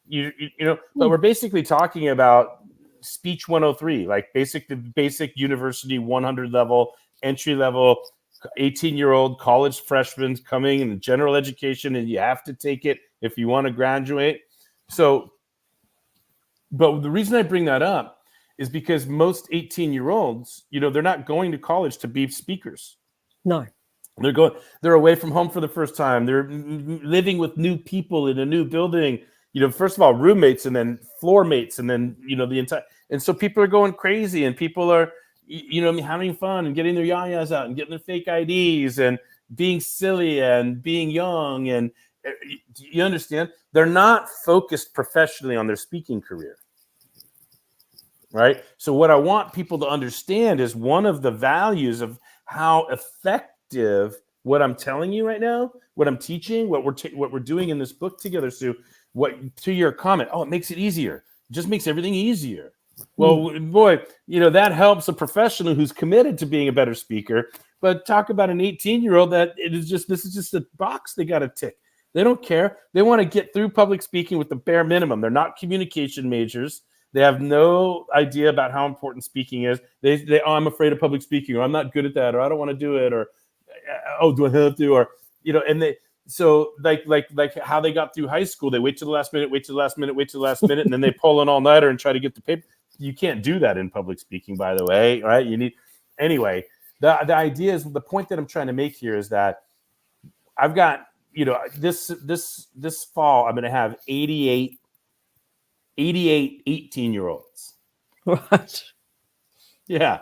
but we're basically talking about speech 103, like basic university 100 level, entry level, 18-year-old college freshmen coming in general education, and you have to take it if you want to graduate. So, but the reason I bring that up is because most 18-year-olds, they're not going to college to be speakers. No. They're away from home for the first time. They're living with new people in a new building. First of all, roommates, and then floor mates, and then, the entire, and so people are going crazy, and people are, having fun and getting their yayas out and getting their fake IDs and being silly and being young. And you understand, they're not focused professionally on their speaking career. Right. So what I want people to understand is one of the values of how effective what I'm telling you right now, what I'm teaching, what we're doing in this book together, Sue, to your comment, it makes it easier. It just makes everything easier. Well, boy, that helps a professional who's committed to being a better speaker. But talk about an 18-year-old that this is just a box they got to tick. They don't care. They want to get through public speaking with the bare minimum. They're not communication majors. They have no idea about how important speaking is. I'm afraid of public speaking, or I'm not good at that, or I don't want to do it, or do I have to, or and they. So like how they got through high school, they wait till the last minute, and then they pull an all-nighter and try to get the paper. You can't do that in public speaking, by the way, right? Anyway, the idea is, the point that I'm trying to make here is that I've got, this fall, I'm going to have 88 18-year-olds. Right. Yeah.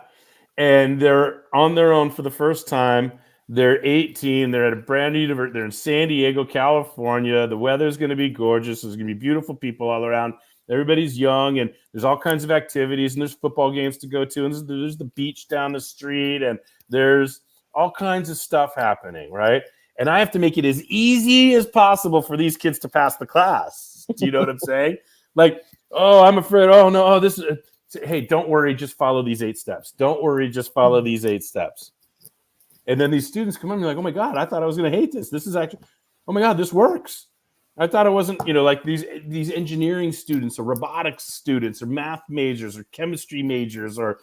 And they're on their own for the first time. They're 18. They're at a brand new university. They're in San Diego, California. The weather's going to be gorgeous. There's going to be beautiful people all around. Everybody's young, and there's all kinds of activities, and there's football games to go to, and there's the beach down the street, and there's all kinds of stuff happening, right? And I have to make it as easy as possible for these kids to pass the class. Do you know what I'm saying? Like, oh, I'm afraid. Oh no, oh this is. Hey, don't worry. Just follow these 8 steps. Don't worry. Just follow these 8 steps. And then these students come in and you're like, oh my God, I thought I was going to hate this. This is actually, oh my God, this works. I thought it wasn't, like these engineering students or robotics students or math majors or chemistry majors or,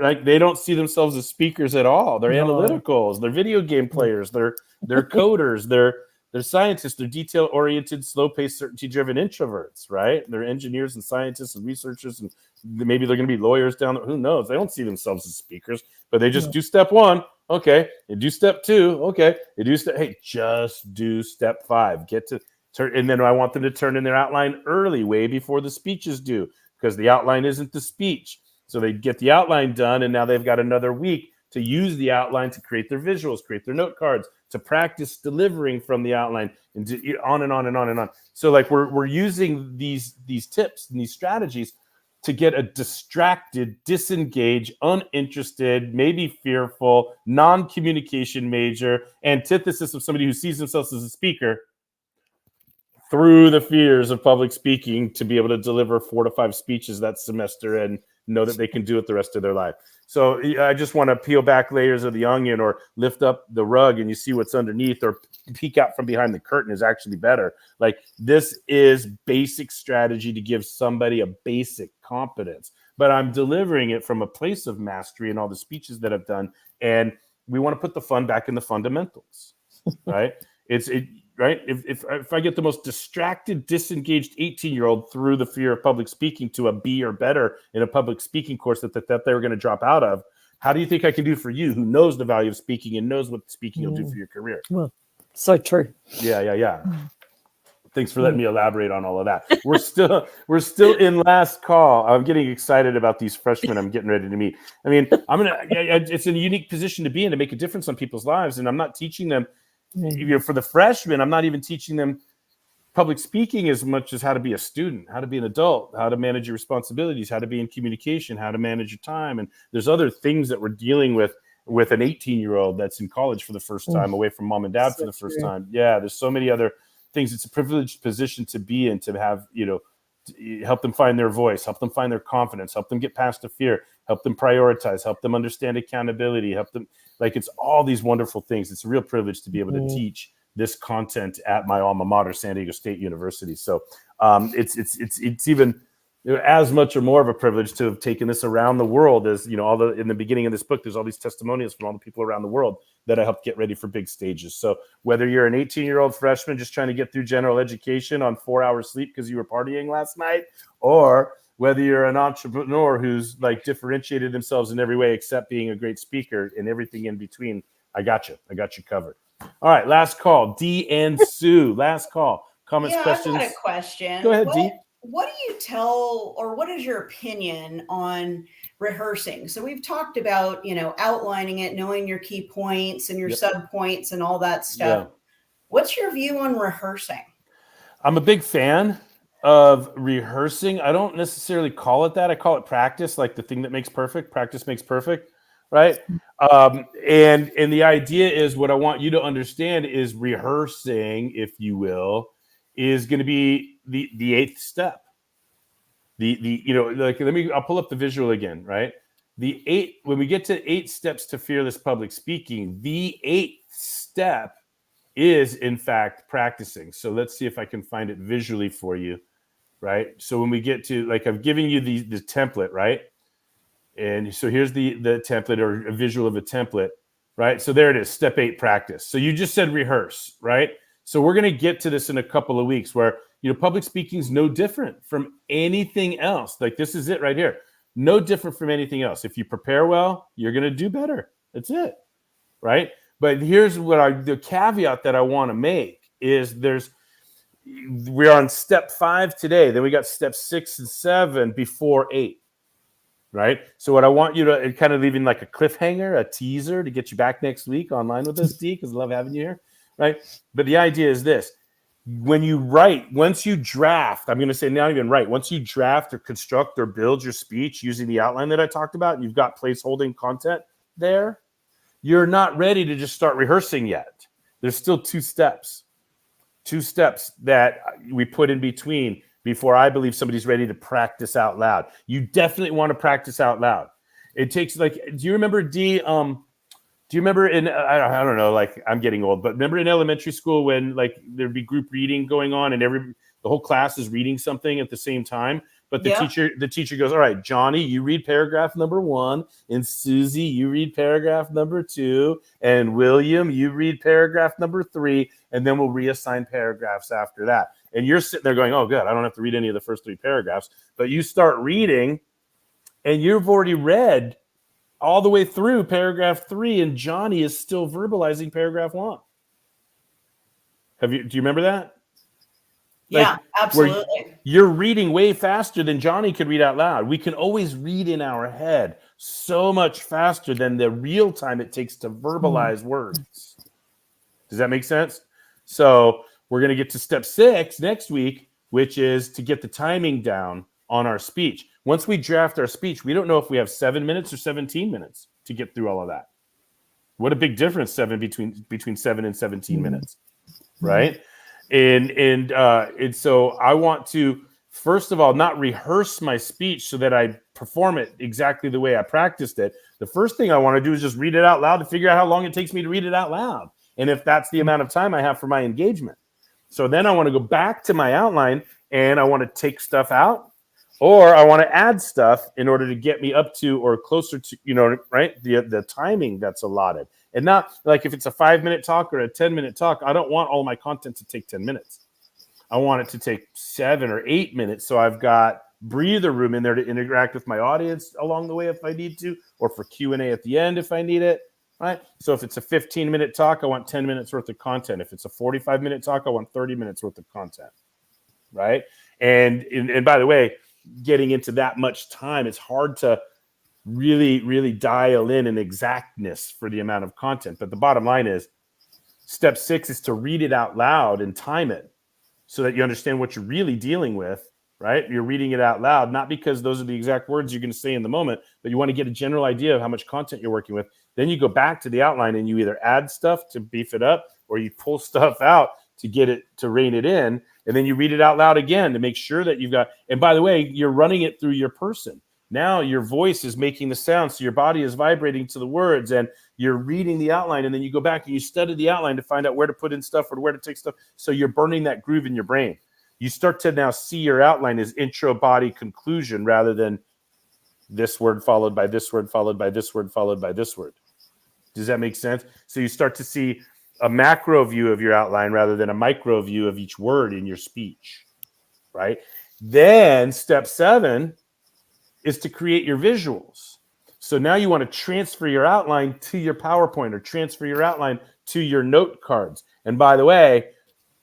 like they don't see themselves as speakers at all. They're analyticals, they're video game players, they're coders, they're scientists, they're detail-oriented, slow-paced, certainty-driven introverts, right? They're engineers and scientists and researchers, and maybe they're going to be lawyers down there. Who knows? They don't see themselves as speakers, but they just do step 1. Okay. They do step 2. Okay. They do hey, just do step 5. Get to turn, and then I want them to turn in their outline early, way before the speech is due, because the outline isn't the speech. So they get the outline done, and now they've got another week to use the outline to create their visuals, create their note cards, to practice delivering from the outline, and on and on and on and on. So like we're using these tips and these strategies to get a distracted, disengaged, uninterested, maybe fearful, non-communication major, antithesis of somebody who sees themselves as a speaker, through the fears of public speaking to be able to deliver 4 to 5 speeches that semester and know that they can do it the rest of their life. So I just want to peel back layers of the onion, or lift up the rug and you see what's underneath, or peek out from behind the curtain is actually better. Like, this is basic strategy to give somebody a basic competence, but I'm delivering it from a place of mastery in all the speeches that I've done. And we want to put the fun back in the fundamentals, right? Right? If I get the most distracted, disengaged 18-year-old through the fear of public speaking to a B or better in a public speaking course that they were going to drop out of, how do you think I can do for you, who knows the value of speaking and knows what speaking will do for your career? Well, so true. Yeah. Thanks for letting me elaborate on all of that. We're still in last call. I'm getting excited about these freshmen I'm getting ready to meet. I mean, it's a unique position to be in, to make a difference on people's lives, and I'm not teaching them. For the freshmen, I'm not even teaching them public speaking as much as how to be a student, how to be an adult, how to manage your responsibilities, how to be in communication, how to manage your time. And there's other things that we're dealing with an 18-year-old that's in college for the first time, away from mom and dad for the first time. Yeah, there's so many other things. It's a privileged position to be in, to have, help them find their voice, help them find their confidence, help them get past the fear, help them prioritize, help them understand accountability, help them, it's all these wonderful things. It's a real privilege to be able to teach this content at my alma mater, San Diego State University. So it's even as much or more of a privilege to have taken this around the world, as in the beginning of this book, there's all these testimonials from all the people around the world that I helped get ready for big stages. So whether you're an 18-year-old freshman just trying to get through general education on 4 hours sleep because you were partying last night, or whether you're an entrepreneur who's differentiated themselves in every way except being a great speaker, and everything in between, I got you covered. All right, last call. Dee and Sue, last call. Comments, questions? I've got a question. Go ahead, Dee. What do you tell, or what is your opinion on rehearsing? So we've talked about, outlining it, knowing your key points and your sub points and all that stuff. Yeah. What's your view on rehearsing? I'm a big fan of rehearsing. I don't necessarily call it that. I call it practice, like the thing that makes perfect. Practice makes perfect, right? And the idea is, what I want you to understand is, rehearsing, if you will, is going to be the 8th step. I'll pull up the visual again, right? When we get to 8 steps to fearless public speaking, the 8th step is in fact practicing. So let's see if I can find it visually for you, right? So when we get to, I've given you the template, right? And so here's the template, or a visual of a template, right? So there it is, step 8, practice. So you just said rehearse, right? So we're going to get to this in a couple of weeks, where, public speaking is no different from anything else. This is it right here. No different from anything else. If you prepare well, you're going to do better. That's it, right? But here's the caveat that I want to make is, we're on step 5 today. Then we got step 6 and 7 before 8. Right. So what I want you to kind of leaving a cliffhanger, a teaser to get you back next week online with us, Dee, because I love having you here. Right. But the idea is this: when you write, once you draft, I'm going to say not even write, once you draft or construct or build your speech using the outline that I talked about, and you've got placeholding content there, you're not ready to just start rehearsing yet. There's still 2 steps that we put in between before I believe somebody's ready to practice out loud. You definitely want to practice out loud. It takes do you remember do you remember in, I don't know, like I'm getting old, but remember in elementary school when like there'd be group reading going on and the whole class is reading something at the same time, but the teacher goes, all right, Johnny, you read paragraph number 1, and Susie, you read paragraph number 2, and William, you read paragraph number 3, and then we'll reassign paragraphs after that. And you're sitting there going, oh, good, I don't have to read any of the first 3 paragraphs, but you start reading and you've already read all the way through paragraph 3, and Johnny is still verbalizing paragraph 1. Do you remember that? Yeah, absolutely. You're reading way faster than Johnny could read out loud. We can always read in our head so much faster than the real time it takes to verbalize words. Does that make sense? So we're going to get to step 6 next week, which is to get the timing down on our speech. Once we draft our speech, we don't know if we have 7 minutes or 17 minutes to get through all of that. What a big difference between 7 and 17 minutes, right? And so I want to, first of all, not rehearse my speech so that I perform it exactly the way I practiced it. The first thing I want to do is just read it out loud to figure out how long it takes me to read it out loud, and if that's the amount of time I have for my engagement. So then I want to go back to my outline and I want to take stuff out, or I want to add stuff in order to get me up to or closer to, right, the timing that's allotted. And not like if it's a 5-minute talk or a 10-minute talk, I don't want all my content to take 10 minutes. I want it to take 7 or 8 minutes, so I've got breather room in there to interact with my audience along the way if I need to, or for Q&A at the end if I need it, right? So if it's a 15-minute talk, I want 10 minutes worth of content. If it's a 45-minute talk, I want 30 minutes worth of content, right? And by the way, getting into that much time, it's hard to really dial in an exactness for the amount of content. But the bottom line is step 6 is to read it out loud and time it so that you understand what you're really dealing with, right? You're reading it out loud, not because those are the exact words you're going to say in the moment, but you want to get a general idea of how much content you're working with. Then you go back to the outline and you either add stuff to beef it up or you pull stuff out to get it to rein it in. And then you read it out loud again to make sure that you've got, and by the way, you're running it through your person. Now your voice is making the sound, so your body is vibrating to the words, and you're reading the outline, and then you go back and you study the outline to find out where to put in stuff or where to take stuff. So you're burning that groove in your brain. You start to now see your outline as intro, body, conclusion, rather than this word followed by this word, followed by this word, followed by this word. Does that make sense? So you start to see a macro view of your outline rather than a micro view of each word in your speech, right? Then step 7 is to create your visuals. So now you want to transfer your outline to your PowerPoint or transfer your outline to your note cards. And by the way,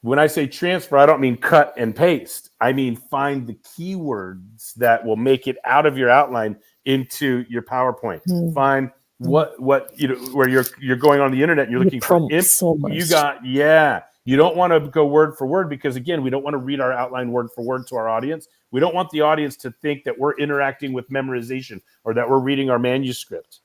when I say transfer, I don't mean cut and paste. I mean find the keywords that will make it out of your outline into your PowerPoint. Find what where you're going on the internet and you're looking for you don't want to go word for word, because again, we don't want to read our outline word for word to our audience. We don't want the audience to think that we're interacting with memorization or that we're reading our manuscript.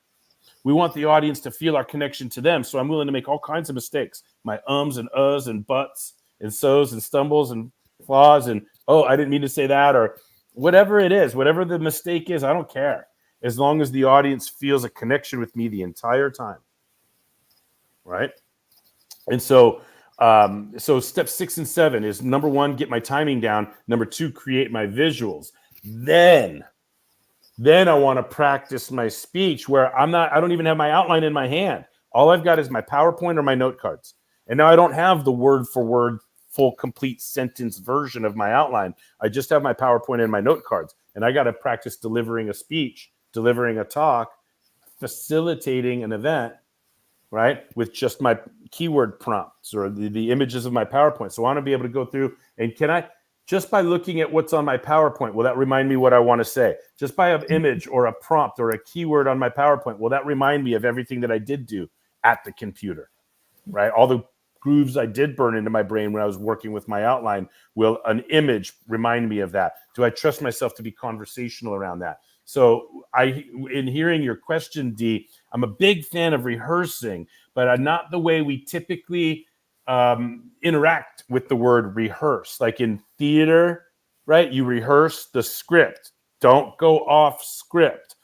We want the audience to feel our connection to them. So I'm willing to make all kinds of mistakes, my ums and uhs and buts and so's and stumbles and flaws and, oh, I didn't mean to say that, or whatever it is, whatever the mistake is, I don't care, as long as the audience feels a connection with me the entire time, right? And so step 6 and 7 is, number 1, get my timing down. Number 2, create my visuals. Then I want to practice my speech where I don't even have my outline in my hand. All I've got is my PowerPoint or my note cards. And now I don't have the word for word, full, complete sentence version of my outline. I just have my PowerPoint and my note cards. And I got to practice delivering a speech, delivering a talk, facilitating an event, right, with just my keyword prompts or the images of my PowerPoint. So I want to be able to go through, and can I, just by looking at what's on my PowerPoint, will that remind me what I want to say? Just by an image or a prompt or a keyword on my PowerPoint, will that remind me of everything that I did do at the computer, right? All the grooves I did burn into my brain when I was working with my outline, will an image remind me of that? Do I trust myself to be conversational around that? So in hearing your question, Dee, I'm a big fan of rehearsing, but not the way we typically interact with the word rehearse. Like in theater, right? You rehearse the script. Don't go off script.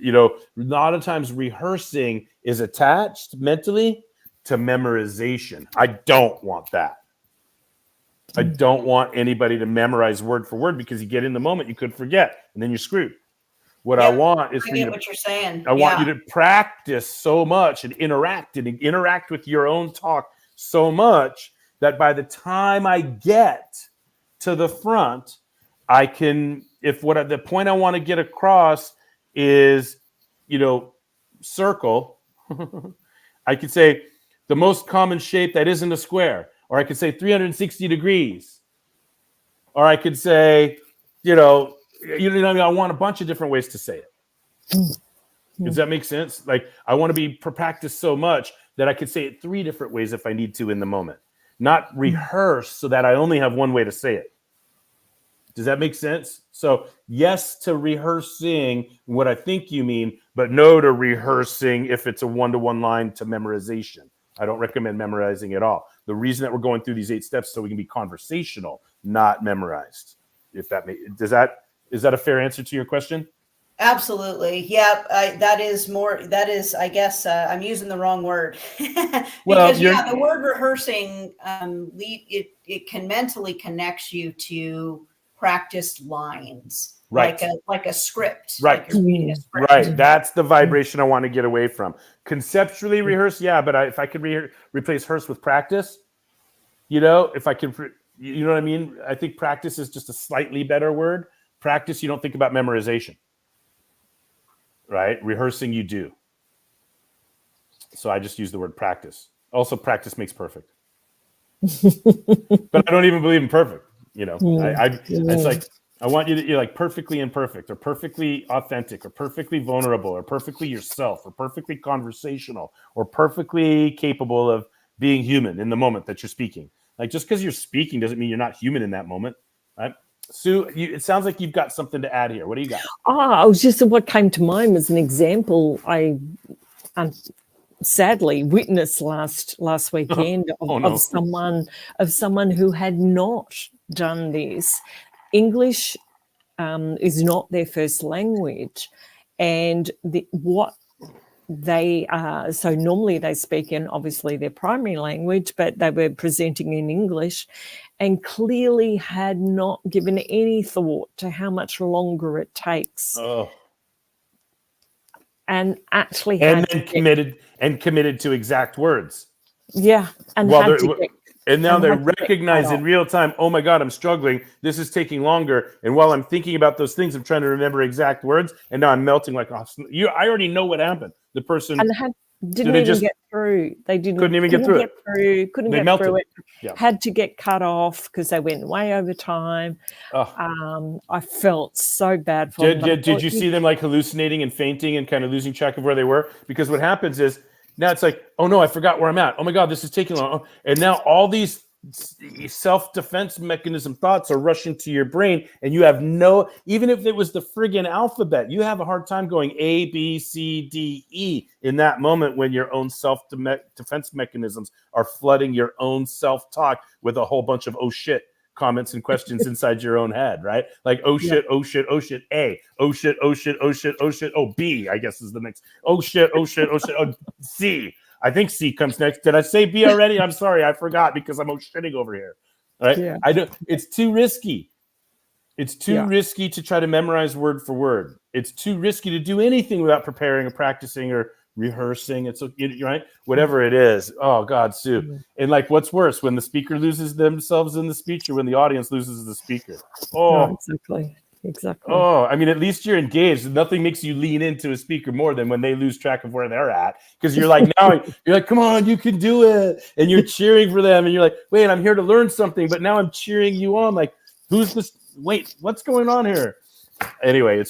You know, a lot of times rehearsing is attached mentally to memorization. I don't want that. I don't want anybody to memorize word for word, because you get in the moment, you could forget, and then you're screwed. What I want is I for you get to, what you're saying. I want you to practice so much and interact with your own talk so much that by the time I get to the front, I can, if what the point I want to get across is, you know, circle, I could say the most common shape that isn't a square, or I could say 360 degrees, or I could say, you know, I want a bunch of different ways to say it. Does that make sense? Like, I want to be practice so much that I could say it 3 different ways if I need to in the moment, not rehearse so that I only have one way to say it. Does that make sense? So yes to rehearsing what I think you mean, but no to rehearsing if it's a one-to-one line to memorization. I don't recommend memorizing at all. The reason that we're going through these 8 steps is so we can be conversational, not memorized. If that is that a fair answer to your question? Absolutely. Yeah. That is, I guess, I'm using the wrong word. Well, because the word rehearsing, it can mentally connect you to practiced lines. Right. Like a script. Right. Like you're reading a script. Right. That's the vibration I want to get away from. Conceptually rehearse, yeah, but if I could replace rehearse with practice, you know, if I could, you know what I mean? I think practice is just a slightly better word. Practice, you don't think about memorization. Right? Rehearsing, you do. So I just use the word practice. Also, practice makes perfect. But I don't even believe in perfect. You know, it's like, I want you to, you're like perfectly imperfect, or perfectly authentic, or perfectly vulnerable, or perfectly yourself, or perfectly conversational, or perfectly capable of being human in the moment that you're speaking. Like, just because you're speaking doesn't mean you're not human in that moment, right? Sue, it sounds like you've got something to add here. What do you got? I was just, what came to mind was an example I sadly witnessed last weekend of someone who had not done this. English is not their first language, and what they are, so normally they speak in obviously their primary language, but they were presenting in English and clearly had not given any thought to how much longer it takes. And actually committed to exact words. Yeah. And now they recognize in real time, oh my God, I'm struggling. This is taking longer. And while I'm thinking about those things, I'm trying to remember exact words. And now I'm melting like, I already know what happened. The person didn't even get through. They couldn't even get through it. Couldn't get through it. Yeah. Had to get cut off because they went way over time. I felt so bad for them. Did you see them like hallucinating and fainting and kind of losing track of where they were? Because what happens is now it's like, oh no, I forgot where I'm at. Oh my God, this is taking long. And now all these self-defense mechanism thoughts are rushing to your brain, and you have even if it was the friggin' alphabet, you have a hard time going A, B, C, D, E in that moment when your own self-defense mechanisms are flooding your own self-talk with a whole bunch of oh shit comments and questions inside your own head, right? Like, oh shit, oh shit, oh shit, A, oh shit, oh shit, oh shit, oh shit, oh B, I guess is the next, oh shit, oh shit, oh shit, oh C. I think C comes next. Did I say B already? I'm sorry, I forgot because I'm shitting over here. All right? Yeah. It's too risky. It's too risky to try to memorize word for word. It's too risky to do anything without preparing or practicing or rehearsing. It's right, whatever it is. Oh God, Sue. Mm-hmm. And like, what's worse, when the speaker loses themselves in the speech, or when the audience loses the speaker? Oh, exactly. Oh, I mean, at least you're engaged. Nothing makes you lean into a speaker more than when they lose track of where they're at, because you're like, come on, you can do it, and you're cheering for them, and you're like, wait, I'm here to learn something, but now I'm cheering you on. Like, who's this? Wait, what's going on here? Anyway,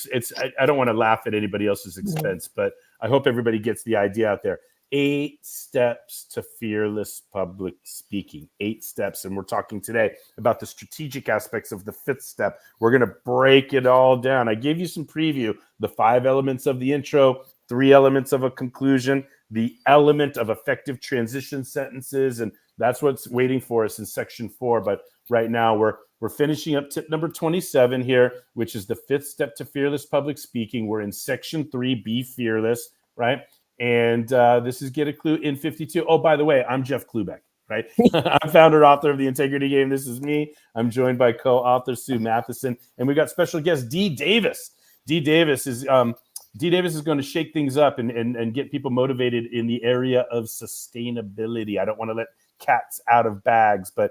I don't want to laugh at anybody else's expense, but I hope everybody gets the idea out there. 8 steps to fearless public speaking. 8 steps. And we're talking today about the strategic aspects of the 5th step. We're going to break it all down. I gave you some preview, the 5 elements of the intro, 3 elements of a conclusion, the element of effective transition sentences and that's what's waiting for us in section 4. But right now we're finishing up tip number 27 here, which is the 5th step to fearless public speaking. We're in section 3, be fearless, right? And this is Get a Clue in 52. Oh, by the way, I'm Jeff Klubeck, right? I'm founder, author of The Integrity Game. This is me. I'm joined by co-author Sue Mathieson, and we got special guest Dee Davis. Dee Davis is going to shake things up and get people motivated in the area of sustainability. I don't want to let cats out of bags, but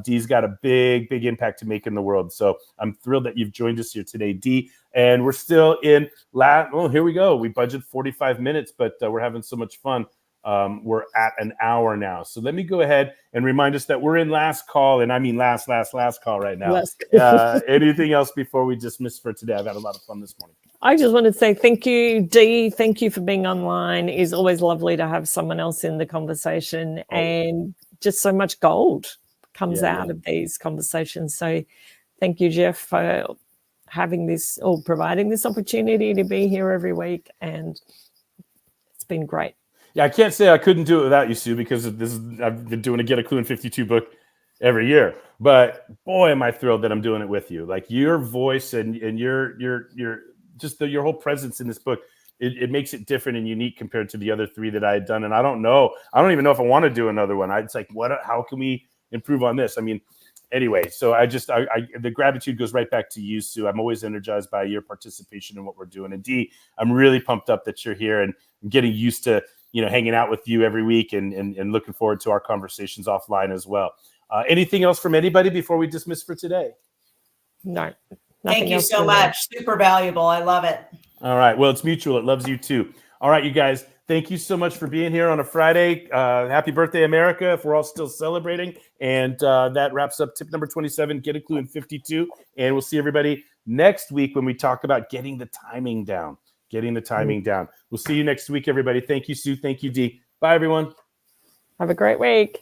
Dee's got a big impact to make in the world. So I'm thrilled that you've joined us here today, Dee. And we're still in here we go. We budgeted 45 minutes, but we're having so much fun. We're at an hour now. So let me go ahead and remind us that we're in last call, and I mean last call right now. Anything else before we dismiss for today? I've had a lot of fun this morning. I just want to say thank you, Dee. Thank you for being online. It's always lovely to have someone else in the conversation, and just so much gold comes out of these conversations. So thank you, Jeff, for having this or providing this opportunity to be here every week. And it's been great. Yeah, I can't say I couldn't do it without you, Sue, because I've been doing a Get a Clue in 52 book every year. But boy, am I thrilled that I'm doing it with you. Like your voice and your just your whole presence in this book, it makes it different and unique compared to the other 3 that I had done. And I don't even know if I want to do another one. It's like, how can we improve on this? I mean, anyway, so the gratitude goes right back to you, Sue. I'm always energized by your participation in what we're doing. And Dee, I'm really pumped up that you're here and getting used to, hanging out with you every week and looking forward to our conversations offline as well. Anything else from anybody before we dismiss for today? No. Thank you so much. Super valuable. I love it. All right. Well, it's mutual. It loves you too. All right, you guys. Thank you so much for being here on a Friday. Happy birthday, America, if we're all still celebrating. And that wraps up tip number 27, Get a Clue in 52. And we'll see everybody next week when we talk about getting the timing down. We'll see you next week, everybody. Thank you, Sue. Thank you, Dee. Bye, everyone. Have a great week.